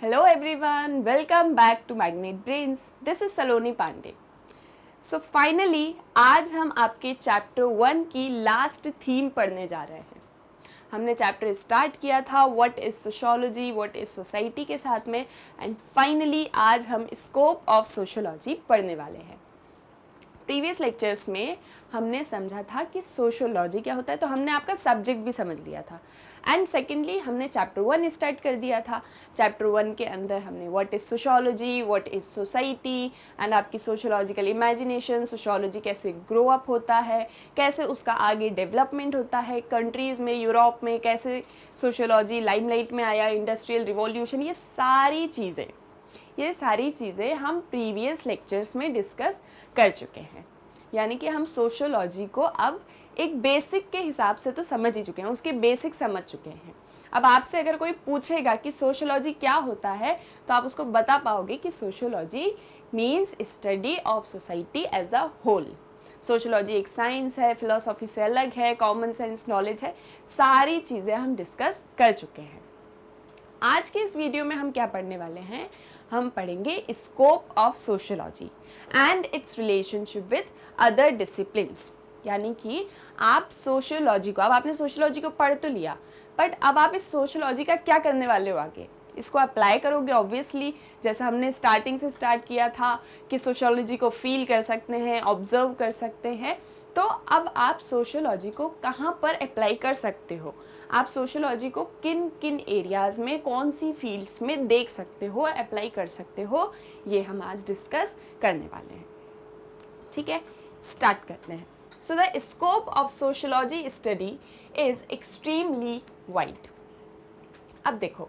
Hello everyone, welcome back to Magnet Brains. This is Saloni Pandey. So finally आज हम आपके chapter 1 की last theme पढ़ने जा रहे हैं। हमने चैप्टर स्टार्ट किया था what is sociology, what is society के साथ में, एंड फाइनली आज हम स्कोप ऑफ सोशियोलॉजी पढ़ने वाले हैं। प्रीवियस लेक्चर्स में हमने समझा था कि सोशियोलॉजी क्या होता है, तो हमने आपका सब्जेक्ट भी समझ लिया था। एंड सेकेंडली हमने चैप्टर 1 स्टार्ट कर दिया था। चैप्टर 1 के अंदर हमने what is sociology, what is society, and आपकी सोशियोलॉजिकल इमेजिनेशन, सोशियोलॉजी कैसे ग्रो अप होता है, कैसे उसका आगे डेवलपमेंट होता है, कंट्रीज़ में, यूरोप में कैसे सोशियोलॉजी लाइमलाइट में आया, इंडस्ट्रियल रिवॉल्यूशन, ये सारी चीज़ें हम प्रीवियस लेक्चर्स में डिस्कस कर चुके हैं। यानी कि हम सोशियोलॉजी को अब एक बेसिक के हिसाब से तो समझ ही चुके हैं, उसके बेसिक समझ चुके हैं। अब आपसे अगर कोई पूछेगा कि सोशियोलॉजी क्या होता है, तो आप उसको बता पाओगे कि sociology means study of society as a whole. Sociology एक साइंस है, फिलोसॉफी से अलग है, कॉमन सेंस नॉलेज है, सारी चीज़ें हम डिस्कस कर चुके हैं। आज के इस वीडियो में हम क्या पढ़ने वाले हैं, हम पढ़ेंगे scope of sociology and it's relationship with other disciplines. यानी कि आप सोशियोलॉजी को, अब आपने सोशियोलॉजी को पढ़ तो लिया, बट अब आप इस सोशियोलॉजी का क्या करने वाले हो आगे, इसको अप्लाई करोगे ऑब्वियसली। जैसा हमने स्टार्टिंग से स्टार्ट किया था कि सोशियोलॉजी को फील कर सकते हैं, ऑब्जर्व कर सकते हैं, तो अब आप सोशियोलॉजी को कहाँ पर अप्लाई कर सकते हो, आप सोशियोलॉजी को किन किन एरियाज़ में, कौन सी फील्ड्स में देख सकते हो, अप्लाई कर सकते हो, ये हम आज डिस्कस करने वाले हैं। ठीक है, स्टार्ट करते हैं। So the scope of sociology study is extremely wide. अब देखो,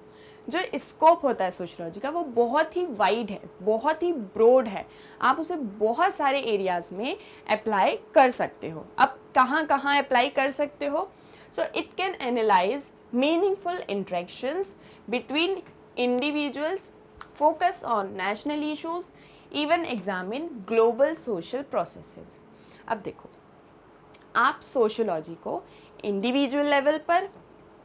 जो स्कोप होता है सोशियोलॉजी का वो बहुत ही वाइड है, बहुत ही ब्रॉड है, आप उसे बहुत सारे एरियाज़ में अप्लाई कर सकते हो। अब कहाँ कहाँ अप्लाई कर सकते हो? So it can analyse meaningful interactions between individuals, focus on national issues, even examine global social processes. अब देखो, आप सोशियोलॉजी को इंडिविजुअल लेवल पर,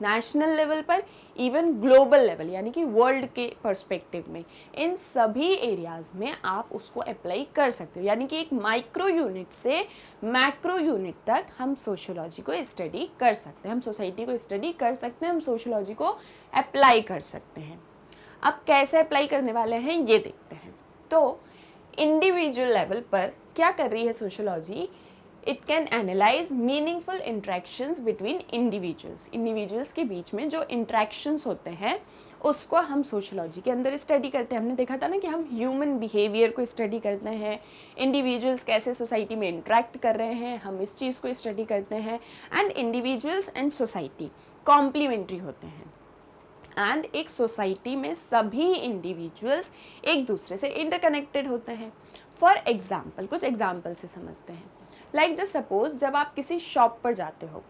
नेशनल लेवल पर, इवन ग्लोबल लेवल यानी कि वर्ल्ड के पर्सपेक्टिव में, इन सभी एरियाज़ में आप उसको अप्लाई कर सकते हो। यानी कि एक माइक्रो यूनिट से मैक्रो यूनिट तक हम सोशियोलॉजी को स्टडी कर सकते हैं, हम सोसाइटी को स्टडी कर सकते हैं, हम सोशियोलॉजी को अप्लाई कर सकते हैं। अब कैसे अप्लाई करने वाले हैं ये देखते हैं। तो इंडिविजुअल लेवल पर क्या कर रही है sociology? It can analyse meaningful interactions between individuals के बीच में जो इंट्रैक्शंस होते हैं उसको हम सोशियोलॉजी के अंदर स्टडी करते हैं। हमने देखा था ना कि हम ह्यूमन बिहेवियर को स्टडी करते हैं, इंडिविजुअल्स कैसे सोसाइटी में इंट्रैक्ट कर रहे हैं, हम इस चीज़ को स्टडी करते हैं। And individuals and society complementary होते हैं, एंड एक सोसाइटी में सभी इंडिविजुअल्स एक दूसरे से इंटरकनेक्टेड होते हैं। फॉर एग्जाम्पल, कुछ एग्जाम्पल से समझते हैं। लाइक जस्ट सपोज, जब आप किसी शॉप पर जाते हो,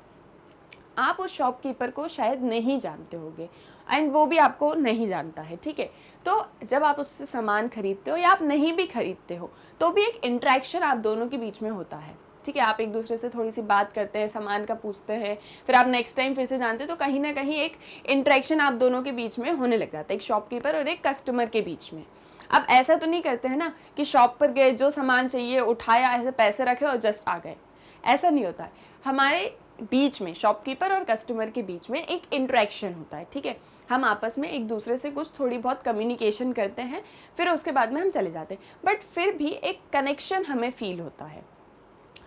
आप उस शॉपकीपर को शायद नहीं जानते होगे एंड वो भी आपको नहीं जानता है, ठीक है। तो जब आप उससे सामान खरीदते हो या आप नहीं भी खरीदते हो, तो भी एक इंट्रैक्शन आप दोनों के बीच में होता है, ठीक है। आप एक दूसरे से थोड़ी सी बात करते हैं, सामान का पूछते हैं, फिर आप नेक्स्ट टाइम फिर से जानते हैं, तो कहीं ना कहीं एक इंट्रैक्शन आप दोनों के बीच में होने लग जाता है, एक शॉपकीपर और एक कस्टमर के बीच में। अब ऐसा तो नहीं करते हैं ना कि शॉप पर गए, जो सामान चाहिए उठाया, ऐसे पैसे रखे और जस्ट आ गए, ऐसा नहीं होता है। हमारे बीच में, शॉपकीपर और कस्टमर के बीच में एक इंट्रैक्शन होता है, ठीक है। हम आपस में एक दूसरे से कुछ थोड़ी बहुत कम्युनिकेशन करते हैं, फिर उसके बाद में हम चले जाते हैं, बट फिर भी एक कनेक्शन हमें फील होता है।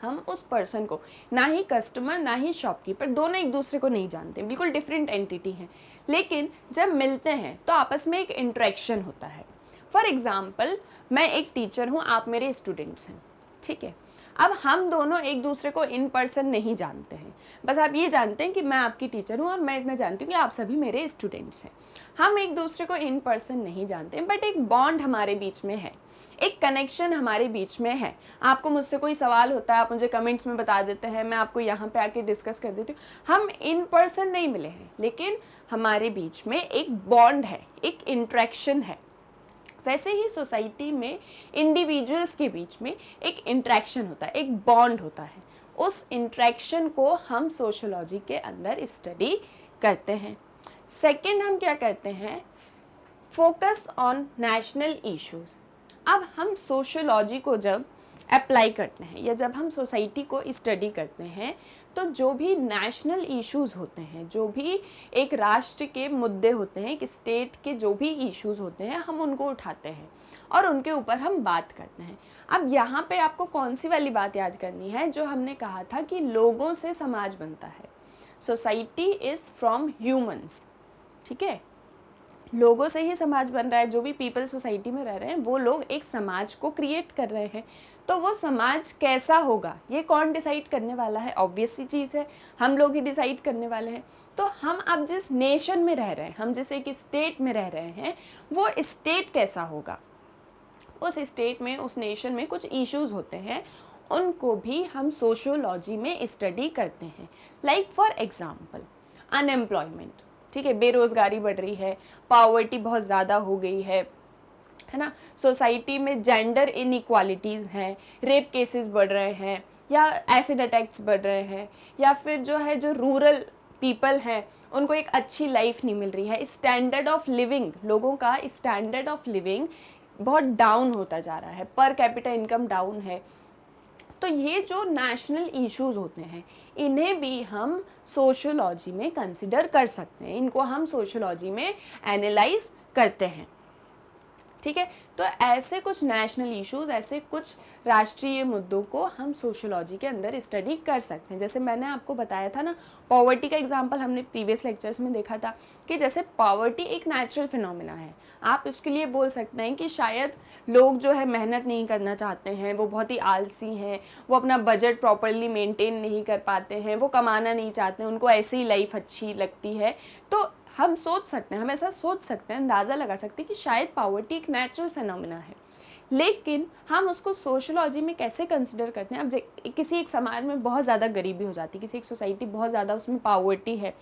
हम उस पर्सन को, ना ही कस्टमर ना ही शॉपकीपर, दोनों एक दूसरे को नहीं जानते, बिल्कुल डिफरेंट एंटिटी हैं, लेकिन जब मिलते हैं तो आपस में एक इंट्रैक्शन होता है। फॉर एग्ज़ाम्पल, मैं एक टीचर हूँ, आप मेरे स्टूडेंट्स हैं, ठीक है। अब हम दोनों एक दूसरे को इन पर्सन नहीं जानते हैं, बस आप ये जानते हैं कि मैं आपकी टीचर हूँ और मैं इतना जानती हूँ कि आप सभी मेरे स्टूडेंट्स हैं। हम एक दूसरे को इन पर्सन नहीं जानते हैं, बट एक बॉन्ड हमारे बीच में है, एक कनेक्शन हमारे बीच में है। आपको मुझसे कोई सवाल होता है, आप मुझे कमेंट्स में बता देते हैं, मैं आपको यहाँ पे आके डिस्कस कर देती हूँ। हम इन पर्सन नहीं मिले हैं, लेकिन हमारे बीच में एक बॉन्ड है, एक इंट्रैक्शन है। वैसे ही सोसाइटी में इंडिविजुअल्स के बीच में एक इंट्रैक्शन होता है, एक बॉन्ड होता है। उस इंट्रैक्शन को हम सोशियोलॉजी के अंदर स्टडी करते हैं। सेकंड, हम क्या करते हैं, फोकस ऑन नेशनल इश्यूज। अब हम सोशियोलॉजी को जब अप्लाई करते हैं या जब हम सोसाइटी को स्टडी करते हैं तो जो भी नेशनल इश्यूज होते हैं, जो भी एक राष्ट्र के मुद्दे होते हैं, एक स्टेट के जो भी इश्यूज होते हैं, हम उनको उठाते हैं और उनके ऊपर हम बात करते हैं। अब यहाँ पे आपको कौन सी वाली बात याद करनी है, जो हमने कहा था कि लोगों से समाज बनता है। सोसाइटी इज़ फ्रॉम ह्यूमंस, ठीक है, लोगों से ही समाज बन रहा है। जो भी पीपल सोसाइटी में रह रहे हैं वो लोग एक समाज को क्रिएट कर रहे हैं। तो वो समाज कैसा होगा ये कौन डिसाइड करने वाला है? ऑब्वियस सी चीज़ है, हम लोग ही डिसाइड करने वाले हैं। तो हम अब जिस नेशन में रह रहे हैं, हम जिस एक स्टेट में रह रहे हैं, वो स्टेट कैसा होगा, उस स्टेट में, उस नेशन में कुछ इश्यूज होते हैं, उनको भी हम सोशियोलॉजी में स्टडी करते हैं। लाइक फॉर एग्जाम्पल अनएम्प्लॉयमेंट, ठीक है, बेरोज़गारी बढ़ रही है, पावर्टी बहुत ज़्यादा हो गई है ना, सोसाइटी में जेंडर इनइक्वालिटीज़ हैं, रेप केसेस बढ़ रहे हैं, या एसिड अटैक्स बढ़ रहे हैं, या फिर जो है जो रूरल पीपल हैं उनको एक अच्छी लाइफ नहीं मिल रही है, स्टैंडर्ड ऑफ लिविंग, लोगों का स्टैंडर्ड ऑफ लिविंग बहुत डाउन होता जा रहा है, पर कैपिटा इनकम डाउन है। तो ये जो नेशनल इश्यूज होते हैं इन्हें भी हम सोशियोलॉजी में कंसिडर कर सकते हैं, इनको हम सोशियोलॉजी में एनालाइज करते हैं, ठीक है। तो ऐसे कुछ नेशनल इश्यूज, ऐसे कुछ राष्ट्रीय मुद्दों को हम सोशियोलॉजी के अंदर स्टडी कर सकते हैं। जैसे मैंने आपको बताया था ना, पॉवर्टी का एग्जांपल हमने प्रीवियस लेक्चर्स में देखा था कि जैसे पॉवर्टी एक नेचुरल फिनोमिना है, आप इसके लिए बोल सकते हैं कि शायद लोग जो है मेहनत नहीं करना चाहते हैं, वो बहुत ही आलसी हैं, वो अपना बजट प्रॉपरली मेंटेन नहीं कर पाते हैं, वो कमाना नहीं चाहते हैं, उनको ऐसी ही लाइफ अच्छी लगती है। तो हम सोच सकते हैं, हम ऐसा सोच सकते हैं, अंदाज़ा लगा सकते हैं कि शायद पॉवर्टी एक नेचुरल फिनोमिना है। लेकिन हम उसको सोशियोलॉजी में कैसे कंसिडर करते हैं? अब किसी एक समाज में बहुत ज़्यादा गरीबी हो जाती है, किसी एक सोसाइटी बहुत ज़्यादा उसमें पॉवर्टी है,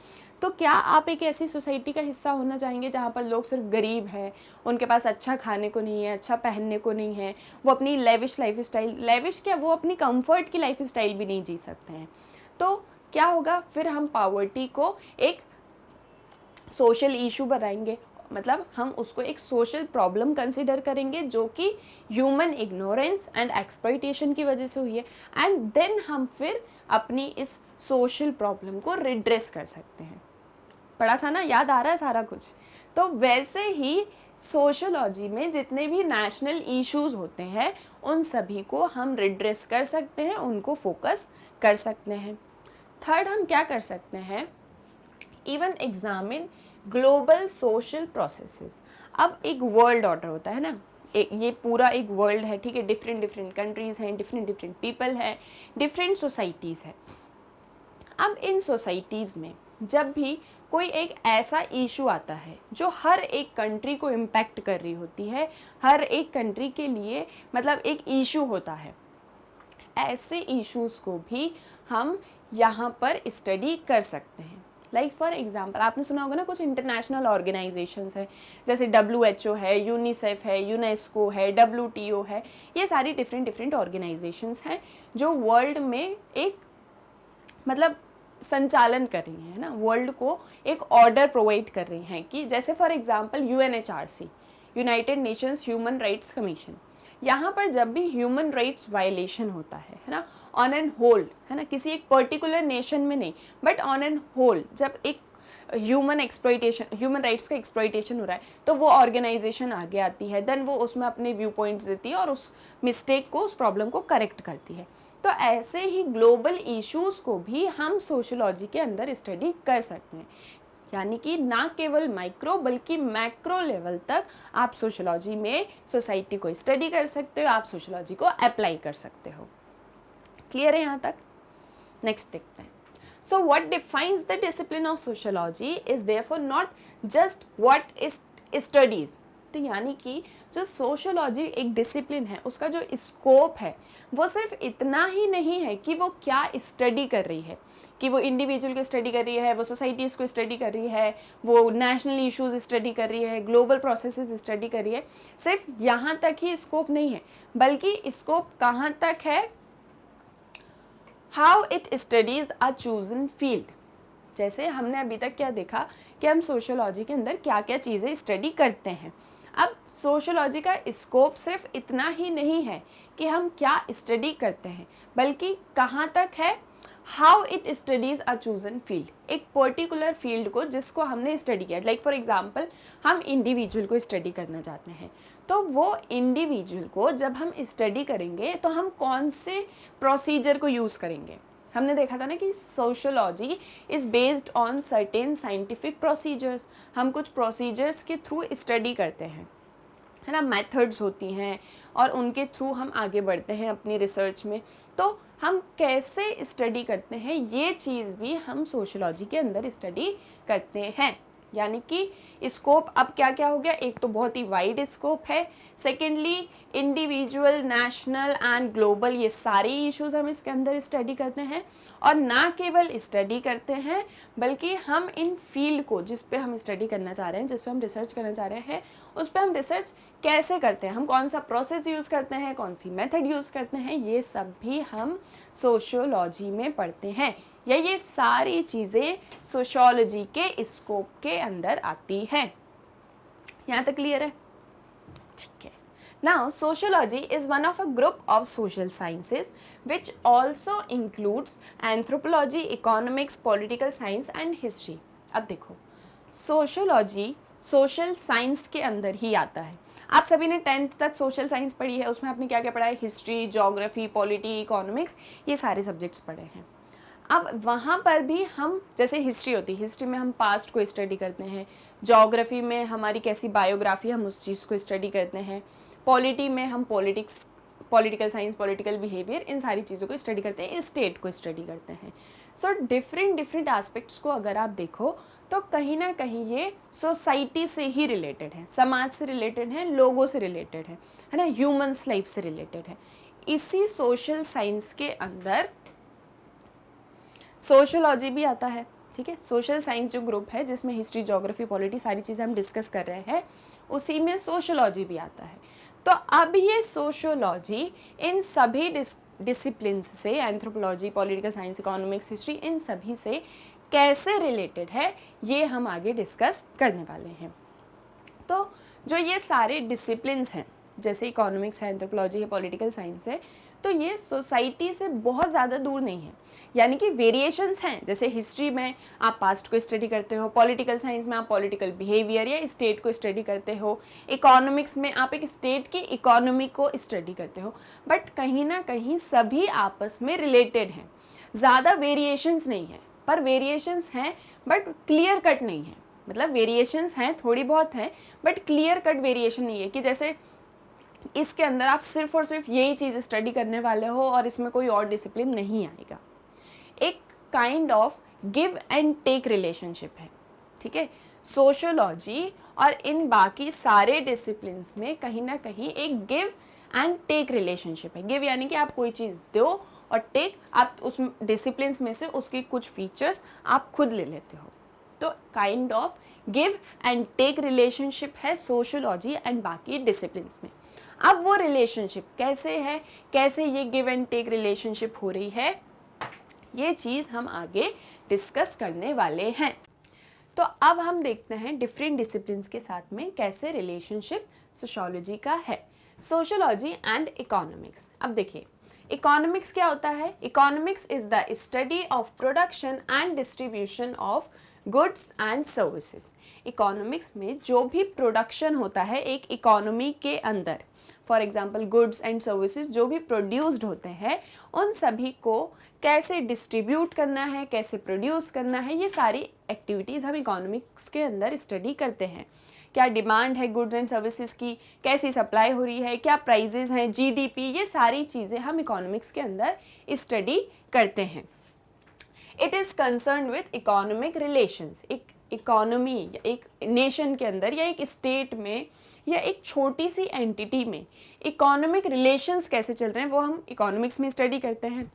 तो क्या आप एक ऐसी सोसाइटी का हिस्सा होना चाहेंगे जहाँ पर लोग सिर्फ गरीब हैं, उनके पास अच्छा खाने को नहीं है, अच्छा पहनने को नहीं है, वो अपनी लेविश लाइफ स्टाइल, लेविश क्या, वो अपनी कंफर्ट की लाइफ स्टाइल भी नहीं जी सकते हैं? तो क्या होगा? फिर हम पॉवर्टी को एक सोशल इशू बनाएंगे, मतलब हम उसको एक सोशल प्रॉब्लम कंसिडर करेंगे जो कि ह्यूमन इग्नोरेंस एंड एक्सप्लॉइटेशन की वजह से हुई है, एंड देन हम फिर अपनी इस सोशल प्रॉब्लम को रिड्रेस कर सकते हैं। पढ़ा था ना, याद आ रहा है सारा कुछ? तो वैसे ही सोशियोलॉजी में जितने भी नेशनल इश्यूज होते हैं उन सभी को हम रिड्रेस कर सकते हैं, उनको फोकस कर सकते हैं। थर्ड, हम क्या कर सकते हैं? Even examine global social processes. अब एक वर्ल्ड ऑर्डर होता है ना, ये पूरा एक वर्ल्ड है, ठीक है, डिफरेंट डिफरेंट कंट्रीज़ हैं, डिफरेंट डिफरेंट पीपल हैं, डिफरेंट सोसाइटीज़ हैं। अब इन सोसाइटीज़ में जब भी कोई एक ऐसा इशू आता है जो हर एक कंट्री को इम्पैक्ट कर रही होती है, हर एक कंट्री के लिए मतलब एक इशू होता है, ऐसे इश्यूज़ को भी हम यहाँ पर स्टडी कर सकते हैं। लाइक फॉर एग्जाम्पल, आपने सुना होगा ना, कुछ इंटरनेशनल ऑर्गेनाइजेशंस हैं, जैसे WHO है, यूनिसेफ है, यूनेस्को है, WTO है, ये सारी डिफरेंट डिफरेंट ऑर्गेनाइजेशंस हैं जो वर्ल्ड में एक मतलब संचालन कर रही हैं, है ना, वर्ल्ड को एक ऑर्डर प्रोवाइड कर रही हैं। कि जैसे for example UNHRC, United Nations human rights commission, यहाँ पर जब भी ह्यूमन राइट्स वायलेशन होता है ना, ऑन एंड होल, है ना, किसी एक पर्टिकुलर नेशन में नहीं बट ऑन एंड होल, जब एक ह्यूमन राइट्स का एक्सप्लॉइटेशन हो रहा है, तो वो ऑर्गेनाइजेशन आगे आती है, देन वो उसमें अपने व्यू पॉइंट्स देती है और उस मिस्टेक को, उस प्रॉब्लम को करेक्ट करती है। तो ऐसे ही ग्लोबल इश्यूज़ को भी हम सोशियोलॉजी के अंदर स्टडी कर सकते हैं, यानी कि ना केवल माइक्रो बल्कि मैक्रो लेवल तक आप सोशियोलॉजी में सोसाइटी को स्टडी कर सकते हो, आप सोशियोलॉजी को अप्लाई कर सकते हो। क्लियर है यहाँ तक? नेक्स्ट देखते हैं। So what defines the discipline of sociology is therefore not just what is studies. तो यानी कि जो सोशियोलॉजी एक डिसिप्लिन है, उसका जो स्कोप है वो सिर्फ इतना ही नहीं है कि वो क्या स्टडी कर रही है, कि वो इंडिविजुअल को स्टडी कर रही है, वो सोसाइटीज़ को स्टडी कर रही है, वो नेशनल इश्यूज स्टडी कर रही है, ग्लोबल प्रोसेसेस स्टडी कर रही है। सिर्फ यहाँ तक ही स्कोप नहीं है, बल्कि स्कोप कहाँ तक है? How it studies a chosen field. जैसे हमने अभी तक क्या देखा कि हम सोशियोलॉजी के अंदर क्या क्या चीज़ें स्टडी करते हैं, अब सोशोलॉजी का स्कोप सिर्फ इतना ही नहीं है कि हम क्या स्टडी करते हैं, बल्कि कहाँ तक है, how it studies a chosen field, एक पर्टिकुलर फील्ड को जिसको हमने स्टडी किया। लाइक फॉर एग्जांपल हम इंडिविजुअल को स्टडी करना चाहते हैं, तो वो इंडिविजुअल को जब हम स्टडी करेंगे तो हम कौन से प्रोसीजर को यूज़ करेंगे। हमने देखा था ना कि sociology is based on certain scientific procedures, हम कुछ प्रोसीजर्स के थ्रू स्टडी करते हैं, है ना, मेथड्स होती हैं और उनके थ्रू हम आगे बढ़ते हैं अपनी रिसर्च में। तो हम कैसे स्टडी करते हैं ये चीज़ भी हम सोशोलॉजी के अंदर स्टडी करते हैं। यानी कि स्कोप अब क्या क्या हो गया, एक तो बहुत ही वाइड स्कोप है, secondly individual, national and global, ये सारे इश्यूज हम इसके अंदर स्टडी करते हैं। और ना केवल स्टडी करते हैं बल्कि हम इन फील्ड को जिस पे हम स्टडी करना चाह रहे हैं, जिस पे हम रिसर्च करना चाह रहे हैं, उस पे हम रिसर्च कैसे करते हैं, हम कौन सा प्रोसेस यूज़ करते हैं, कौन सी मेथड यूज़ करते हैं, ये सब भी हम सोशियोलॉजी में पढ़ते हैं, या ये सारी चीज़ें सोशियोलॉजी के स्कोप के अंदर आती हैं। यहाँ तक क्लियर है? ठीक है। Now, sociology is one of a group of social sciences which also includes anthropology, economics, political science and history. अब देखो, sociology social science के अंदर ही आता है। आप सभी ने 10th तक सोशल साइंस पढ़ी है, उसमें आपने क्या क्या पढ़ा है, हिस्ट्री, जोग्राफी, पॉलिटी, इकोनॉमिक्स, ये सारे सब्जेक्ट्स पढ़े हैं। अब वहाँ पर भी हम, जैसे हिस्ट्री होती है, हिस्ट्री में हम पास्ट को स्टडी करते हैं, जोग्राफी में हमारी कैसी बायोग्राफी, हम उस चीज़ को स्टडी करते हैं, पॉलिटी में हम politics, political science, political behaviour, इन सारी चीज़ों को स्टडी करते हैं, स्टेट को स्टडी करते हैं। सो डिफरेंट एस्पेक्ट्स को अगर आप देखो तो कहीं ना कहीं ये सोसाइटी से ही रिलेटेड है, समाज से रिलेटेड है, लोगों से रिलेटेड है ना, ह्यूमन्स लाइफ से रिलेटेड है। इसी सोशल साइंस के अंदर सोशोलॉजी भी आता है। ठीक है, सोशल साइंस जो ग्रुप है जिसमें हिस्ट्री, ज्योग्राफी, पॉलिटी सारी चीज़ें हम डिस्कस कर रहे हैं, उसी में सोशोलॉजी भी आता है। तो अब ये सोशोलॉजी इन सभी डिसिप्लिन से, anthropology, political science, economics, history, इन सभी से कैसे रिलेटेड है, ये हम आगे डिस्कस करने वाले हैं। तो जो ये सारे डिसिप्लिन्स हैं, जैसे इकोनॉमिक्स है, एंथ्रोपोलॉजी है, पॉलिटिकल साइंस है, तो ये सोसाइटी से बहुत ज़्यादा दूर नहीं है। यानी कि वेरिएशंस हैं, जैसे हिस्ट्री में आप पास्ट को स्टडी करते हो, पॉलिटिकल साइंस में आप पॉलिटिकल बिहेवियर या स्टेट को स्टडी करते हो, इकोनॉमिक्स में आप एक स्टेट की इकोनॉमी को स्टडी करते हो, बट कहीं ना कहीं सभी आपस में रिलेटेड हैं। ज़्यादा वेरिएशंस नहीं है, पर वेरिएशंस हैं बट क्लियर कट नहीं है। मतलब वेरिएशंस हैं, थोड़ी बहुत हैं, बट क्लियर कट वेरिएशन नहीं है कि जैसे इसके अंदर आप सिर्फ और सिर्फ यही चीज़ स्टडी करने वाले हो और इसमें कोई और डिसिप्लिन नहीं आएगा। एक kind of give and take relationship है। ठीक है, सोशियोलॉजी और इन बाकी सारे डिसिप्लिन्स में कहीं ना कहीं एक गिव एंड टेक रिलेशनशिप है। गिव यानी कि आप कोई चीज़ दो, और टेक आप उस डिसिप्लिन्स में से उसकी कुछ फीचर्स आप खुद ले लेते हो। तो kind of give and take relationship है सोशियोलॉजी एंड बाकी डिसिप्लिन्स में। अब वो रिलेशनशिप कैसे है, कैसे ये गिव एंड टेक रिलेशनशिप हो रही है, ये चीज़ हम आगे डिस्कस करने वाले हैं। तो अब हम देखते हैं डिफरेंट डिसिप्लिन्स के साथ में कैसे रिलेशनशिप सोशियोलॉजी का है। Sociology and economics. अब देखिए, इकोनॉमिक्स क्या होता है? Economics is the study of production and distribution of goods and services. Economics में जो भी प्रोडक्शन होता है एक इकोनॉमी के अंदर, for example goods and services जो भी प्रोड्यूस्ड होते हैं, उन सभी को कैसे डिस्ट्रीब्यूट करना है, कैसे प्रोड्यूस करना है, ये सारी एक्टिविटीज़ हम इकोनॉमिक्स के अंदर स्टडी करते हैं। क्या डिमांड है गुड्स एंड सर्विसेज की, कैसी सप्लाई हो रही है, क्या प्राइजेज हैं, जीडीपी, ये सारी चीज़ें हम इकोनॉमिक्स के अंदर स्टडी करते हैं। It is concern with economic relations. एक इकोनॉमी या एक नेशन के अंदर या एक स्टेट में या एक छोटी सी एंटिटी में इकोनॉमिक रिलेशंस कैसे चल रहे हैं, वो हम इकोनॉमिक्स में स्टडी करते हैं।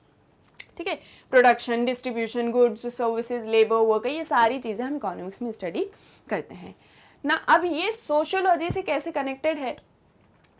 ठीक है, production, distribution, goods, services, labour, work, ये सारी चीज़ें हम इकोनॉमिक्स में स्टडी करते हैं ना। अब ये सोशियोलॉजी से कैसे कनेक्टेड है?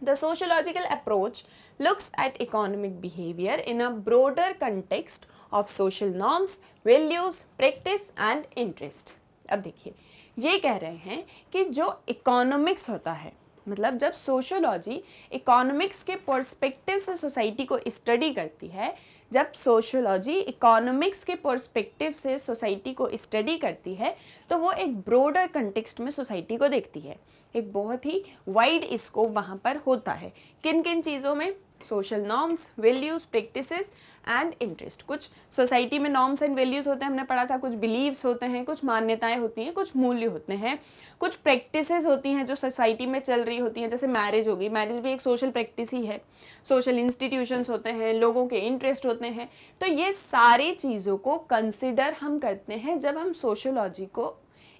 The sociological approach looks at economic behavior in a broader context of social norms, values, practice and interest. अब देखिए, ये कह रहे हैं कि जो इकोनॉमिक्स होता है मतलब जब सोशियोलॉजी इकोनॉमिक्स के पर्सपेक्टिव से सोसाइटी को स्टडी करती है, जब सोशियोलॉजी इकोनॉमिक्स के पर्सपेक्टिव से सोसाइटी को स्टडी करती है, तो वो एक ब्रॉडर कंटेक्स्ट में सोसाइटी को देखती है। एक बहुत ही वाइड स्कोप वहाँ पर होता है। किन किन चीज़ों में? Social norms, values, practices and interest. कुछ सोसाइटी में नॉर्म्स एंड वैल्यूज़ होते हैं, हमने पढ़ा था, कुछ बिलीव्स होते हैं, कुछ मान्यताएं होती हैं, कुछ मूल्य होते हैं, कुछ प्रैक्टिसेस होती हैं जो सोसाइटी में चल रही होती हैं, जैसे मैरिज होगी, मैरिज भी एक सोशल प्रैक्टिस ही है। सोशल इंस्टीट्यूशंस होते हैं, लोगों के इंटरेस्ट होते हैं। तो ये सारी चीज़ों को कंसिडर हम करते हैं जब हम सोशियोलॉजी को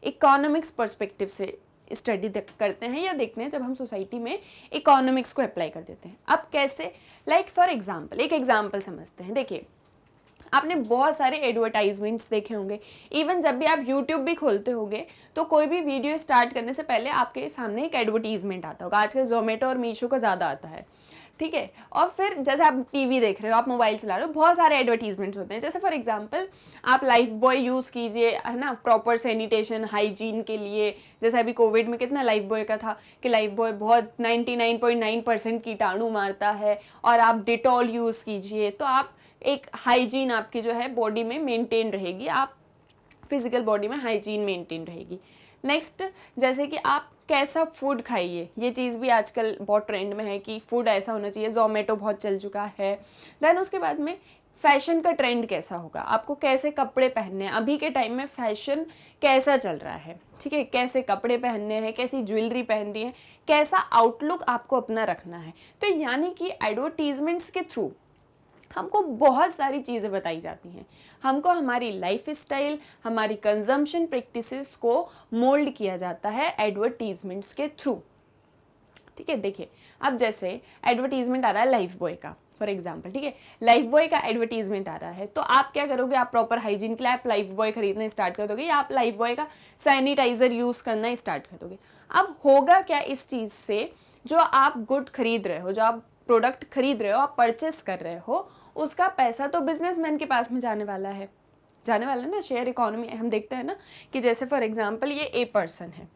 इकोनॉमिक्स पर्सपेक्टिव से स्टडी करते हैं या देखते हैं, जब हम सोसाइटी में इकोनॉमिक्स को अप्लाई कर देते हैं। अब कैसे? लाइक फॉर एग्जांपल, एक एग्जांपल समझते हैं। देखिए, आपने बहुत सारे एडवर्टाइजमेंट्स देखे होंगे, इवन जब भी आप यूट्यूब भी खोलते होंगे तो कोई भी वीडियो स्टार्ट करने से पहले आपके सामने एक एडवर्टीजमेंट आता होगा। आजकल जोमेटो और मीशो का ज़्यादा आता है, ठीक है। और फिर जैसे आप टीवी देख रहे हो, आप मोबाइल चला रहे हो, बहुत सारे एडवर्टीजमेंट्स होते हैं। जैसे फॉर एग्जांपल आप लाइफ बॉय यूज़ कीजिए, है ना, प्रॉपर सैनिटेशन हाइजीन के लिए। जैसे अभी कोविड में कितना लाइफ बॉय का था कि लाइफ बॉय बहुत 99.9% कीटाणु मारता है, और आप डिटॉल यूज़ कीजिए, तो आप एक हाइजीन आपकी जो है बॉडी में मेंटेन रहेगी, आप फिजिकल बॉडी में हाइजीन मेंटेन रहेगी। नेक्स्ट, जैसे कि आप कैसा फूड खाइए, ये चीज़ भी आजकल बहुत ट्रेंड में है कि फूड ऐसा होना चाहिए। जोमेटो बहुत चल चुका है। देन उसके बाद में फैशन का ट्रेंड कैसा होगा, आपको कैसे कपड़े पहनने हैं, अभी के टाइम में फैशन कैसा चल रहा है, ठीक है, कैसे कपड़े पहनने हैं, कैसी ज्वेलरी पहननी है, कैसा आउटलुक आपको अपना रखना है। तो यानी कि एडवर्टीजमेंट्स के थ्रू हमको बहुत सारी चीज़ें बताई जाती हैं। हमको हमारी लाइफ स्टाइल, हमारी कंजम्पशन प्रैक्टिसेस को मोल्ड किया जाता है एडवर्टीजमेंट्स के थ्रू, ठीक है। देखिए, अब जैसे एडवर्टीजमेंट आ रहा है लाइफ बॉय का, फॉर एग्जाम्पल, ठीक है, लाइफ बॉय का एडवर्टीजमेंट आ रहा है, तो आप क्या करोगे? आप प्रॉपर हाइजीन के लिए आप लाइफ बॉय खरीदना स्टार्ट कर दोगे, या आप लाइफ बॉय का सैनिटाइजर यूज़ करना स्टार्ट कर दोगे। अब होगा क्या इस चीज़ से? जो आप गुड खरीद रहे हो, जो आप प्रोडक्ट खरीद रहे हो, आप परचेस कर रहे हो, उसका पैसा तो बिजनेसमैन के पास में जाने वाला है ना। शेयर इकोनॉमी हम देखते हैं ना, कि जैसे फॉर एग्जांपल ये ए पर्सन है,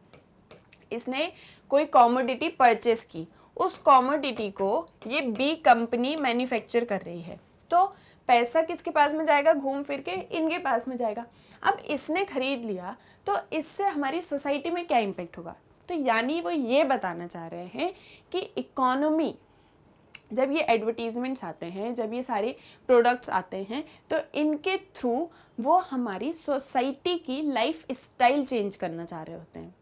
इसने कोई कॉमोडिटी परचेस की, उस कॉमोडिटी को ये बी कंपनी मैन्युफैक्चर कर रही है, तो पैसा किसके पास में जाएगा? घूम फिर के इनके पास में जाएगा। अब इसने खरीद लिया, तो इससे हमारी सोसाइटी में क्या इम्पेक्ट होगा? तो यानी वो ये बताना चाह रहे हैं कि इकोनॉमी, जब ये एडवर्टीजमेंट्स आते हैं, जब ये सारे प्रोडक्ट्स आते हैं, तो इनके थ्रू वो हमारी सोसाइटी की लाइफ स्टाइल चेंज करना चाह रहे होते हैं।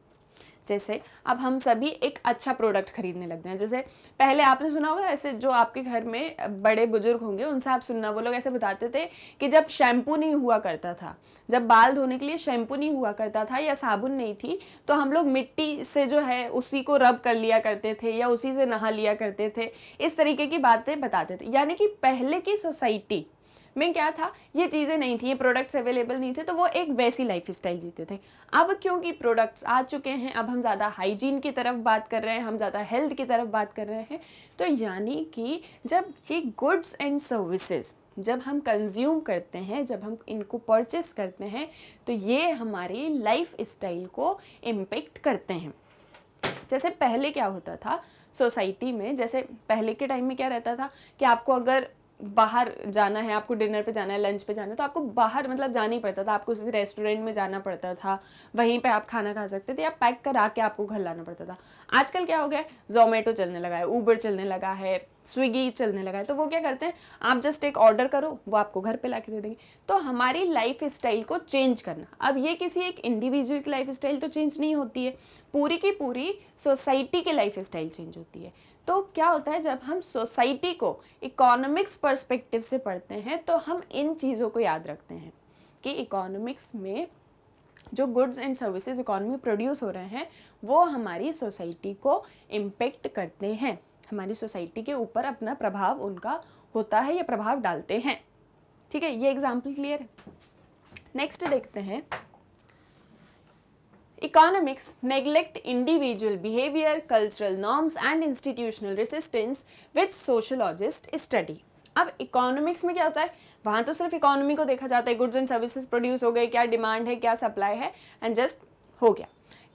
जैसे अब हम सभी एक अच्छा प्रोडक्ट खरीदने लगते हैं। जैसे पहले आपने सुना होगा, ऐसे जो आपके घर में बड़े बुजुर्ग होंगे उनसे आप सुनना, वो लोग ऐसे बताते थे कि जब शैम्पू नहीं हुआ करता था, जब बाल धोने के लिए शैम्पू नहीं हुआ करता था या साबुन नहीं थी, तो हम लोग मिट्टी से जो है उसी को रब कर लिया करते थे या उसी से नहा लिया करते थे। इस तरीके की बातें बताते थे। यानी कि पहले की सोसाइटी में क्या था, ये चीज़ें नहीं थी, ये प्रोडक्ट्स अवेलेबल नहीं थे, तो वो एक वैसी लाइफ स्टाइल जीते थे। अब क्योंकि प्रोडक्ट्स आ चुके हैं, अब हम ज़्यादा हाइजीन की तरफ बात कर रहे हैं, हम ज़्यादा हेल्थ की तरफ बात कर रहे हैं, तो यानी कि जब ये गुड्स एंड सर्विसेज जब हम कंज्यूम करते हैं, जब हम इनको परचेस करते हैं, तो ये हमारी लाइफ स्टाइल को इम्पेक्ट करते हैं। जैसे पहले क्या होता था सोसाइटी में, जैसे पहले के टाइम में क्या रहता था कि आपको अगर बाहर जाना है, आपको डिनर पे जाना है, लंच पे जाना है, तो आपको बाहर मतलब जाना ही पड़ता था, आपको किसी रेस्टोरेंट में जाना पड़ता था, वहीं पे आप खाना खा सकते थे, या पैक करा के आपको घर लाना पड़ता था। आजकल क्या हो गया है, जोमेटो चलने लगा है, ऊबर चलने लगा है, स्विगी चलने लगा है, तो वो क्या करते हैं, आप जस्ट एक ऑर्डर करो, वो आपको घर पे ला के दे देंगे। तो हमारी लाइफ स्टाइल को चेंज करना, अब ये किसी एक इंडिविजुअल की लाइफ स्टाइल तो चेंज नहीं होती है, पूरी की पूरी सोसाइटी की लाइफ स्टाइल चेंज होती है। तो क्या होता है, जब हम सोसाइटी को इकोनॉमिक्स पर्सपेक्टिव से पढ़ते हैं, तो हम इन चीज़ों को याद रखते हैं कि इकोनॉमिक्स में जो goods and services economy produce हो रहे हैं, वो हमारी सोसाइटी को इम्पेक्ट करते हैं, हमारी सोसाइटी के ऊपर अपना प्रभाव उनका होता है या प्रभाव डालते हैं। ठीक है, ये एग्जाम्पल क्लियर है। नेक्स्ट देखते हैं, Economics neglect individual behavior, cultural norms and institutional resistance which sociologists study। अब इकोनॉमिक्स में क्या होता है, वहाँ तो सिर्फ इकोनॉमी को देखा जाता है, गुड्स एंड सर्विसेज प्रोड्यूस हो गए, क्या डिमांड है, क्या सप्लाई है, एंड जस्ट हो गया।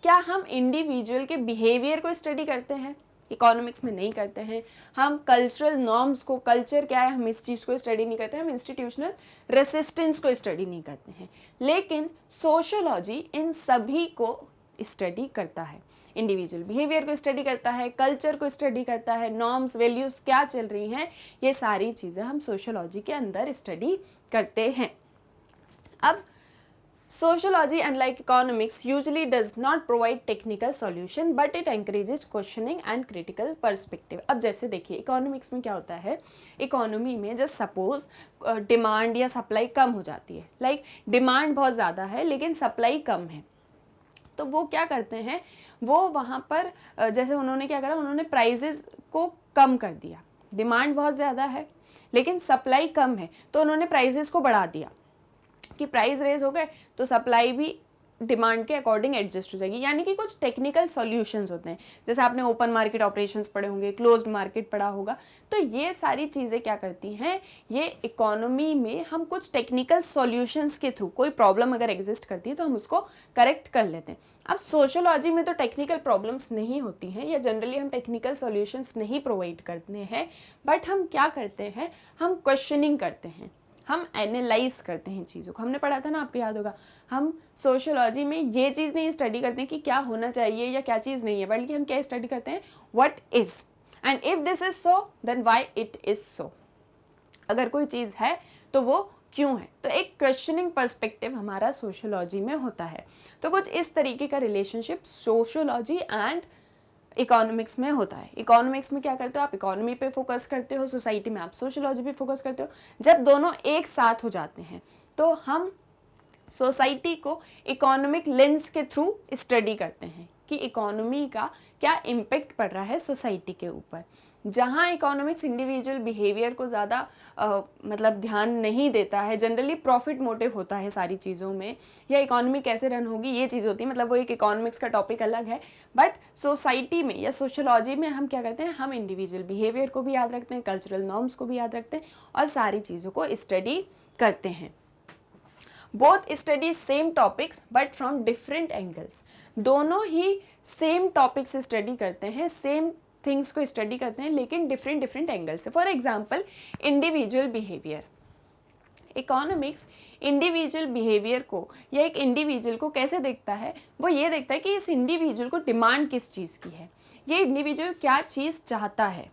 क्या हम इंडिविजुअल के बिहेवियर को स्टडी करते हैं? इकोनॉमिक्स में नहीं करते हैं। हम कल्चरल नॉर्म्स को, कल्चर क्या है, हम इस चीज़ को स्टडी नहीं करते हैं। हम इंस्टीट्यूशनल रेसिस्टेंस को स्टडी नहीं करते हैं। लेकिन सोशियोलॉजी इन सभी को स्टडी करता है। इंडिविजुअल बिहेवियर को स्टडी करता है, कल्चर को स्टडी करता है, नॉर्म्स, वैल्यूज़ क्या चल रही हैं, ये सारी चीज़ें हम सोशियोलॉजी के अंदर स्टडी करते हैं। अब sociology, unlike economics, usually does not provide technical solution, but it encourages questioning and critical perspective. अब जैसे देखिए इकोनॉमिक्स में क्या होता है, इकोनॉमी में जस्ट सपोज डिमांड या सप्लाई कम हो जाती है, लाइक डिमांड बहुत ज़्यादा है लेकिन सप्लाई कम है, तो वो क्या करते हैं, वो वहाँ पर जैसे उन्होंने क्या करा, उन्होंने प्राइजेस को कम कर दिया। डिमांड बहुत ज़्यादा है लेकिन सप्लाई कम है, तो उन्होंने प्राइजेस को बढ़ा दिया कि प्राइस रेज हो गए तो सप्लाई भी डिमांड के अकॉर्डिंग एडजस्ट हो जाएगी। यानी कि कुछ टेक्निकल सॉल्यूशंस होते हैं, जैसे आपने ओपन मार्केट ऑपरेशंस पढ़े होंगे, क्लोज्ड मार्केट पढ़ा होगा, तो ये सारी चीज़ें क्या करती हैं, ये इकोनॉमी में हम कुछ टेक्निकल सॉल्यूशंस के थ्रू, कोई प्रॉब्लम अगर एग्जिस्ट करती है तो हम उसको करेक्ट कर लेते हैं। अब सोशियोलॉजी में तो टेक्निकल प्रॉब्लम्स नहीं होती हैं, या जनरली हम टेक्निकल सॉल्यूशंस नहीं प्रोवाइड करते हैं, बट हम क्या करते हैं, हम क्वेश्चनिंग करते हैं, हम एनालाइज करते हैं चीज़ों को। हमने पढ़ा था ना, आपको याद होगा, हम सोशियोलॉजी में ये चीज़ नहीं स्टडी करते हैं कि क्या होना चाहिए या क्या चीज़ नहीं है, बल्कि हम क्या स्टडी करते हैं, what is, and if this is so then why it is so. अगर कोई चीज़ है तो वो क्यों है। तो एक क्वेश्चनिंग पर्सपेक्टिव हमारा सोशियोलॉजी में होता है। तो कुछ इस तरीके का रिलेशनशिप सोशियोलॉजी एंड इकोनॉमिक्स में होता है। इकोनॉमिक्स में क्या करते हो, आप इकोनॉमी पे फोकस करते हो, सोसाइटी में आप सोशियोलॉजी पे फोकस करते हो। जब दोनों एक साथ हो जाते हैं तो हम सोसाइटी को इकोनॉमिक लेंस के थ्रू स्टडी करते हैं कि इकोनॉमी का क्या इम्पेक्ट पड़ रहा है सोसाइटी के ऊपर। जहाँ इकोनॉमिक्स इंडिविजुअल बिहेवियर को ज़्यादा मतलब ध्यान नहीं देता है, जनरली प्रॉफिट मोटिव होता है सारी चीज़ों में, या इकोनॉमी कैसे रन होगी ये चीज़ होती है, मतलब वो एक इकोनॉमिक्स का टॉपिक अलग है। बट सोसाइटी में या सोशियोलॉजी में हम क्या करते हैं, हम इंडिविजुअल बिहेवियर को भी याद रखते हैं, कल्चरल नॉर्म्स को भी याद रखते हैं और सारी चीज़ों को स्टडी करते हैं। Both study same topics but from different angles. दोनों ही सेम टॉपिक्स स्टडी करते हैं, सेम थिंग्स को स्टडी करते हैं, लेकिन डिफरेंट एंगल से। For example individual behaviour, economics individual behaviour को या एक इंडिविजुअल को कैसे देखता है, वो ये देखता है कि इस इंडिविजुअल को डिमांड किस चीज़ की है, ये इंडिविजुअल क्या चीज़ चाहता है,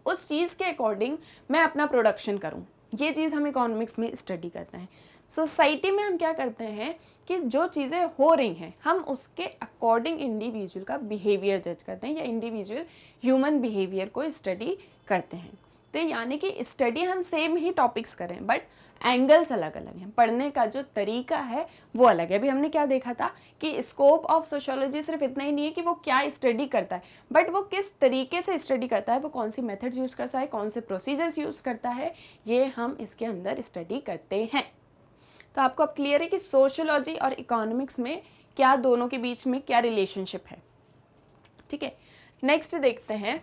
उस चीज़ के अकॉर्डिंग मैं अपना प्रोडक्शन करूँ। ये चीज़ हम इकोनॉमिक्स में स्टडी करते हैं। सोसाइटी में हम क्या करते हैं कि जो चीज़ें हो रही हैं हम उसके अकॉर्डिंग इंडिविजुअल का बिहेवियर जज करते हैं या इंडिविजुअल ह्यूमन बिहेवियर को स्टडी करते हैं। तो यानी कि स्टडी हम सेम ही टॉपिक्स करें बट एंगल्स अलग अलग हैं, पढ़ने का जो तरीका है वो अलग है। अभी हमने क्या देखा था कि स्कोप ऑफ सोशियोलॉजी सिर्फ इतना ही नहीं है कि वो क्या स्टडी करता है, बट वो किस तरीके से स्टडी करता है, वो कौन सी मेथड्स यूज़ करता है, कौन से प्रोसीजर्स यूज़ करता है, ये हम इसके अंदर स्टडी करते हैं। तो आपको अब क्लियर है कि सोशियोलॉजी और इकोनॉमिक्स में क्या, दोनों के बीच में क्या रिलेशनशिप है। ठीक है, नेक्स्ट देखते हैं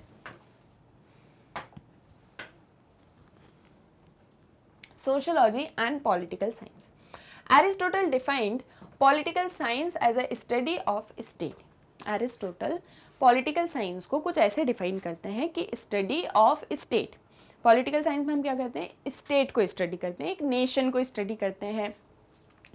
sociology and political science. Aristotle defined political science as a study of state. Aristotle political science को कुछ ऐसे डिफाइन करते हैं कि study of state. Political science में हम क्या करते हैं, स्टेट को स्टडी करते हैं, एक नेशन को स्टडी करते हैं।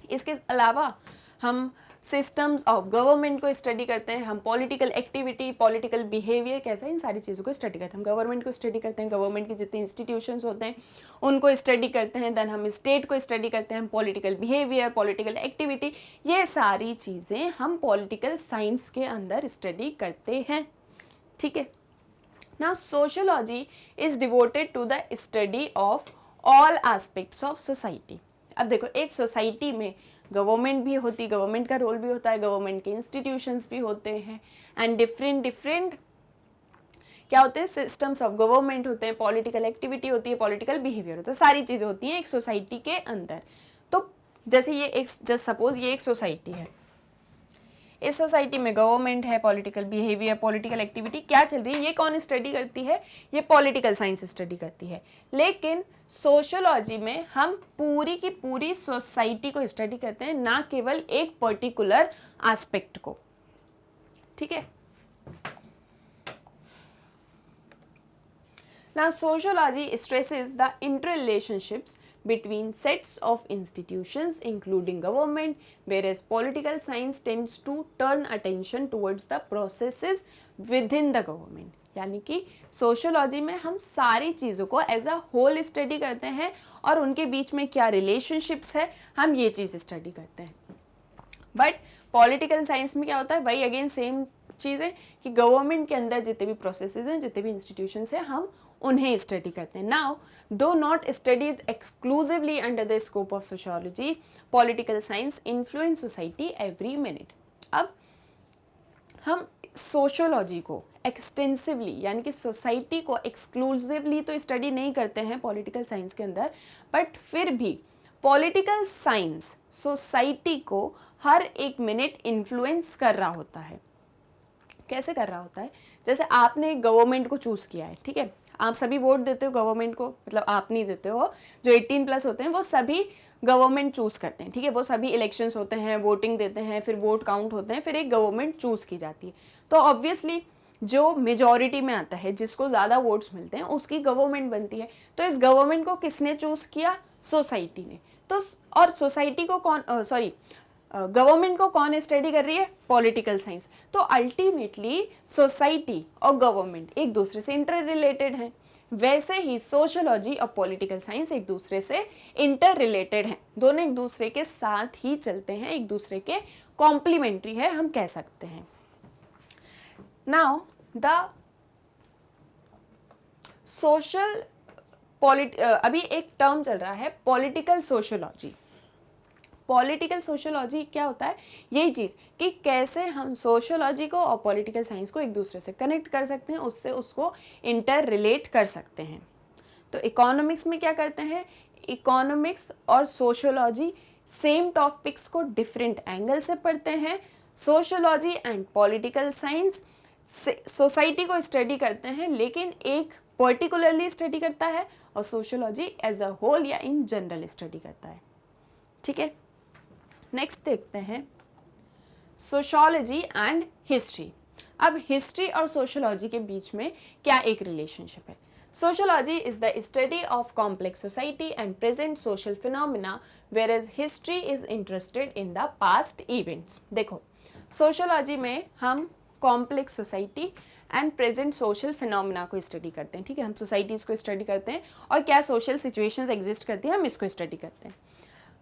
इसके अलावा हम सिस्टम्स ऑफ गवर्नमेंट को स्टडी करते हैं, हम पॉलिटिकल एक्टिविटी, पॉलिटिकल बिहेवियर कैसा है, इन सारी चीज़ों को स्टडी करते हैं। हम गवर्नमेंट को स्टडी करते हैं, गवर्नमेंट की जितनी इंस्टीट्यूशंस होते हैं उनको स्टडी करते हैं। देन हम स्टेट को स्टडी करते हैं, हम पॉलिटिकल बिहेवियर, पॉलिटिकल एक्टिविटी, ये सारी चीज़ें हम पॉलिटिकल साइंस के अंदर स्टडी करते हैं। ठीक है, now sociology is devoted to the study of all aspects of society. अब देखो, एक सोसाइटी में गवर्नमेंट भी होती, गवर्नमेंट का रोल भी होता है, गवर्नमेंट के इंस्टीट्यूशंस भी होते हैं, एंड डिफरेंट क्या होते हैं, सिस्टम्स ऑफ गवर्नमेंट होते हैं, पॉलिटिकल एक्टिविटी होती है, पॉलिटिकल बिहेवियर होता है, सारी चीज़ें होती हैं एक सोसाइटी के अंदर। तो जैसे ये एक, जस्ट सपोज ये एक सोसाइटी है, इस सोसाइटी में गवर्नमेंट है, पॉलिटिकल बिहेवियर, पॉलिटिकल एक्टिविटी क्या चल रही है, ये कौन स्टडी करती है, ये पॉलिटिकल साइंस स्टडी करती है। लेकिन सोशियोलॉजी में हम पूरी की पूरी सोसाइटी को स्टडी करते हैं, ना केवल एक पर्टिकुलर एस्पेक्ट को। ठीक है। Now, sociology stresses the interrelationships between sets of institutions, including government, whereas political science tends to turn attention towards the processes within the government. यानी कि सोशोलॉजी में हम सारी चीज़ों को एज अ होल स्टडी करते हैं और उनके बीच में क्या रिलेशनशिप्स है, हम ये चीज़ स्टडी करते हैं। बट पॉलिटिकल साइंस में क्या होता है, वही अगेन सेम चीज़ है कि गवर्नमेंट के अंदर जितने भी प्रोसेसेस हैं, जितने भी इंस्टीट्यूशंस हैं, हम उन्हें स्टडी करते हैं। नाउ दो not studied exclusively under the scope of sociology, political science influence society every minute. अब हम सोशियोलॉजी को एक्सटेंसिवली यानी कि सोसाइटी को एक्सक्लूसिवली तो स्टडी नहीं करते हैं पॉलिटिकल साइंस के अंदर, बट फिर भी पॉलिटिकल साइंस सोसाइटी को हर एक मिनट इन्फ्लुएंस कर रहा होता है। कैसे कर रहा होता है? जैसे आपने गवर्नमेंट को चूज़ किया है, ठीक है, आप सभी वोट देते हो गवर्नमेंट को, मतलब आप नहीं देते हो, जो 18+ होते हैं वो सभी गवर्नमेंट चूज़ करते हैं, ठीक है, वो सभी इलेक्शंस होते हैं, वोटिंग देते हैं, फिर वोट काउंट होते हैं, फिर एक गवर्नमेंट चूज़ की जाती है। तो ऑब्वियसली जो मेजॉरिटी में आता है, जिसको ज़्यादा वोट्स मिलते हैं, उसकी गवर्नमेंट बनती है। तो इस गवर्नमेंट को किसने चूज़ किया? सोसाइटी ने। तो और सोसाइटी को कौन गवर्नमेंट को कौन स्टडी कर रही है? Political science. तो अल्टीमेटली सोसाइटी और गवर्नमेंट एक दूसरे से इंटर रिलेटेड हैं। वैसे ही सोशियोलॉजी और पॉलिटिकल साइंस एक दूसरे से इंटर रिलेटेड हैं, दोनों एक दूसरे के साथ ही चलते हैं, एक दूसरे के कॉम्प्लीमेंट्री है, हम कह सकते हैं। नाउ द सोशल अभी एक टर्म चल रहा है पॉलिटिकल सोशियोलॉजी। पॉलिटिकल सोशियोलॉजी क्या होता है? यही चीज़ कि कैसे हम सोशियोलॉजी को और पॉलिटिकल साइंस को एक दूसरे से कनेक्ट कर सकते हैं, उससे उसको इंटर रिलेट कर सकते हैं। तो इकोनॉमिक्स में क्या करते हैं? इकोनॉमिक्स और सोशियोलॉजी सेम टॉपिक्स को डिफरेंट एंगल से पढ़ते हैं। Sociology and political science society को स्टडी करते हैं, लेकिन एक पर्टिकुलरली स्टडी करता है, और सोशियोलॉजी एज अ होल या इन जनरल स्टडी करता है। ठीक है, नेक्स्ट देखते हैं सोशियोलॉजी एंड हिस्ट्री। अब हिस्ट्री और सोशियोलॉजी के बीच में क्या एक रिलेशनशिप है? Sociology is the study of complex society and present social phenomena, whereas history is interested in the past events. देखो, सोशियोलॉजी में हम complex society and present social phenomena को स्टडी करते हैं, ठीक है, हम सोसाइटीज़ को स्टडी करते हैं और क्या सोशल सिचुएशंस एग्जिस्ट करती हैं, हम इसको स्टडी करते हैं।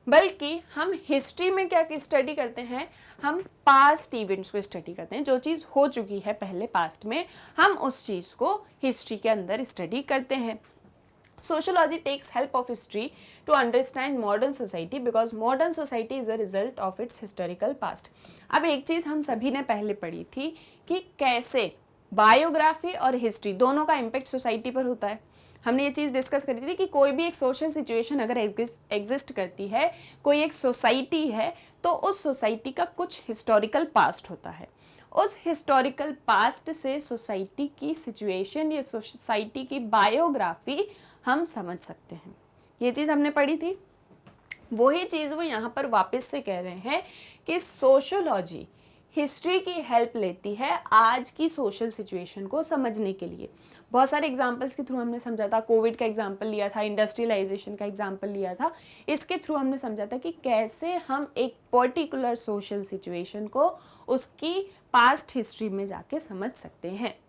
बल्कि हम हिस्ट्री में क्या स्टडी करते हैं? हम पास्ट इवेंट्स को स्टडी करते हैं, जो चीज़ हो चुकी है पहले पास्ट में, हम उस चीज़ को हिस्ट्री के अंदर स्टडी करते हैं। Sociology takes help of history to understand modern society because modern society is a result of its historical past. अब एक चीज़ हम सभी ने पहले पढ़ी थी कि कैसे बायोग्राफी और हिस्ट्री दोनों का इम्पैक्ट सोसाइटी पर होता है। हमने ये चीज़ डिस्कस करी थी कि कोई भी एक सोशल सिचुएशन अगर एग्जिस्ट करती है, कोई एक सोसाइटी है, तो उस सोसाइटी का कुछ हिस्टोरिकल पास्ट होता है। उस हिस्टोरिकल पास्ट से सोसाइटी की सिचुएशन या सोसाइटी की बायोग्राफी हम समझ सकते हैं। ये चीज़ हमने पढ़ी थी। वही चीज़ वो यहाँ पर वापस से कह रहे हैं कि सोशियोलॉजी हिस्ट्री की हेल्प लेती है आज की सोशल सिचुएशन को समझने के लिए। बहुत सारे एग्जाम्पल्स के थ्रू हमने समझा था, कोविड का एग्जाम्पल लिया था, इंडस्ट्रियलाइजेशन का एग्जाम्पल लिया था। इसके थ्रू हमने समझा था कि कैसे हम एक पर्टिकुलर सोशल सिचुएशन को उसकी पास्ट हिस्ट्री में जाके समझ सकते हैं।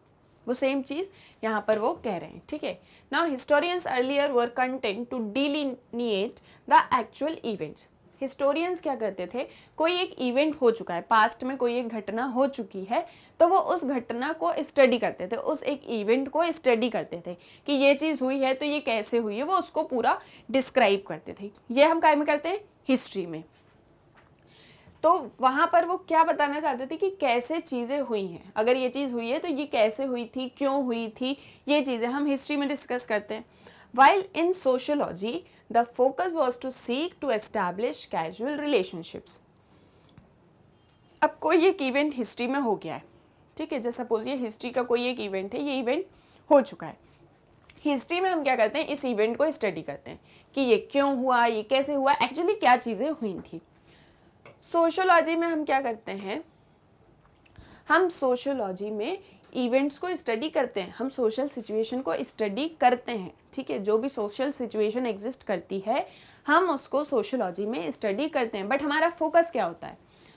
वो सेम चीज़ यहाँ पर वो कह रहे हैं, ठीक है। Now historians earlier were content to delineate the actual events. Historians क्या करते थे? कोई एक इवेंट हो चुका है, पास्ट में कोई एक घटना हो चुकी है, तो वो उस घटना को स्टडी करते थे, उस एक इवेंट को स्टडी करते थे कि ये चीज़ हुई है तो ये कैसे हुई है, वो उसको पूरा डिस्क्राइब करते थे। ये हम काय में करते हैं? हिस्ट्री में। तो वहाँ पर वो क्या बताना चाहते थे कि कैसे चीज़ें हुई हैं, अगर ये चीज़ हुई है तो ये कैसे हुई थी, क्यों हुई थी, ये चीज़ें हम हिस्ट्री में डिस्कस करते हैं। While in sociology the focus was to seek to establish casual relationships. अब कोई एक इवेंट हिस्ट्री में हो गया है, ठीक है, जैसे सपोज ये हिस्ट्री का कोई एक इवेंट है, ये इवेंट हो चुका है। हिस्ट्री में हम क्या करते हैं? इस इवेंट को स्टडी करते हैं कि ये क्यों हुआ, ये कैसे हुआ, एक्चुअली क्या चीज़ें हुई थी। सोशियोलॉजी में हम क्या करते हैं? हम सोशियोलॉजी में इवेंट्स को स्टडी करते हैं, हम सोशल सिचुएशन को स्टडी करते हैं, ठीक है। जो भी सोशल सिचुएशन एग्जिस्ट करती है हम उसको सोशियोलॉजी में स्टडी करते हैं। बट हमारा फोकस क्या होता है?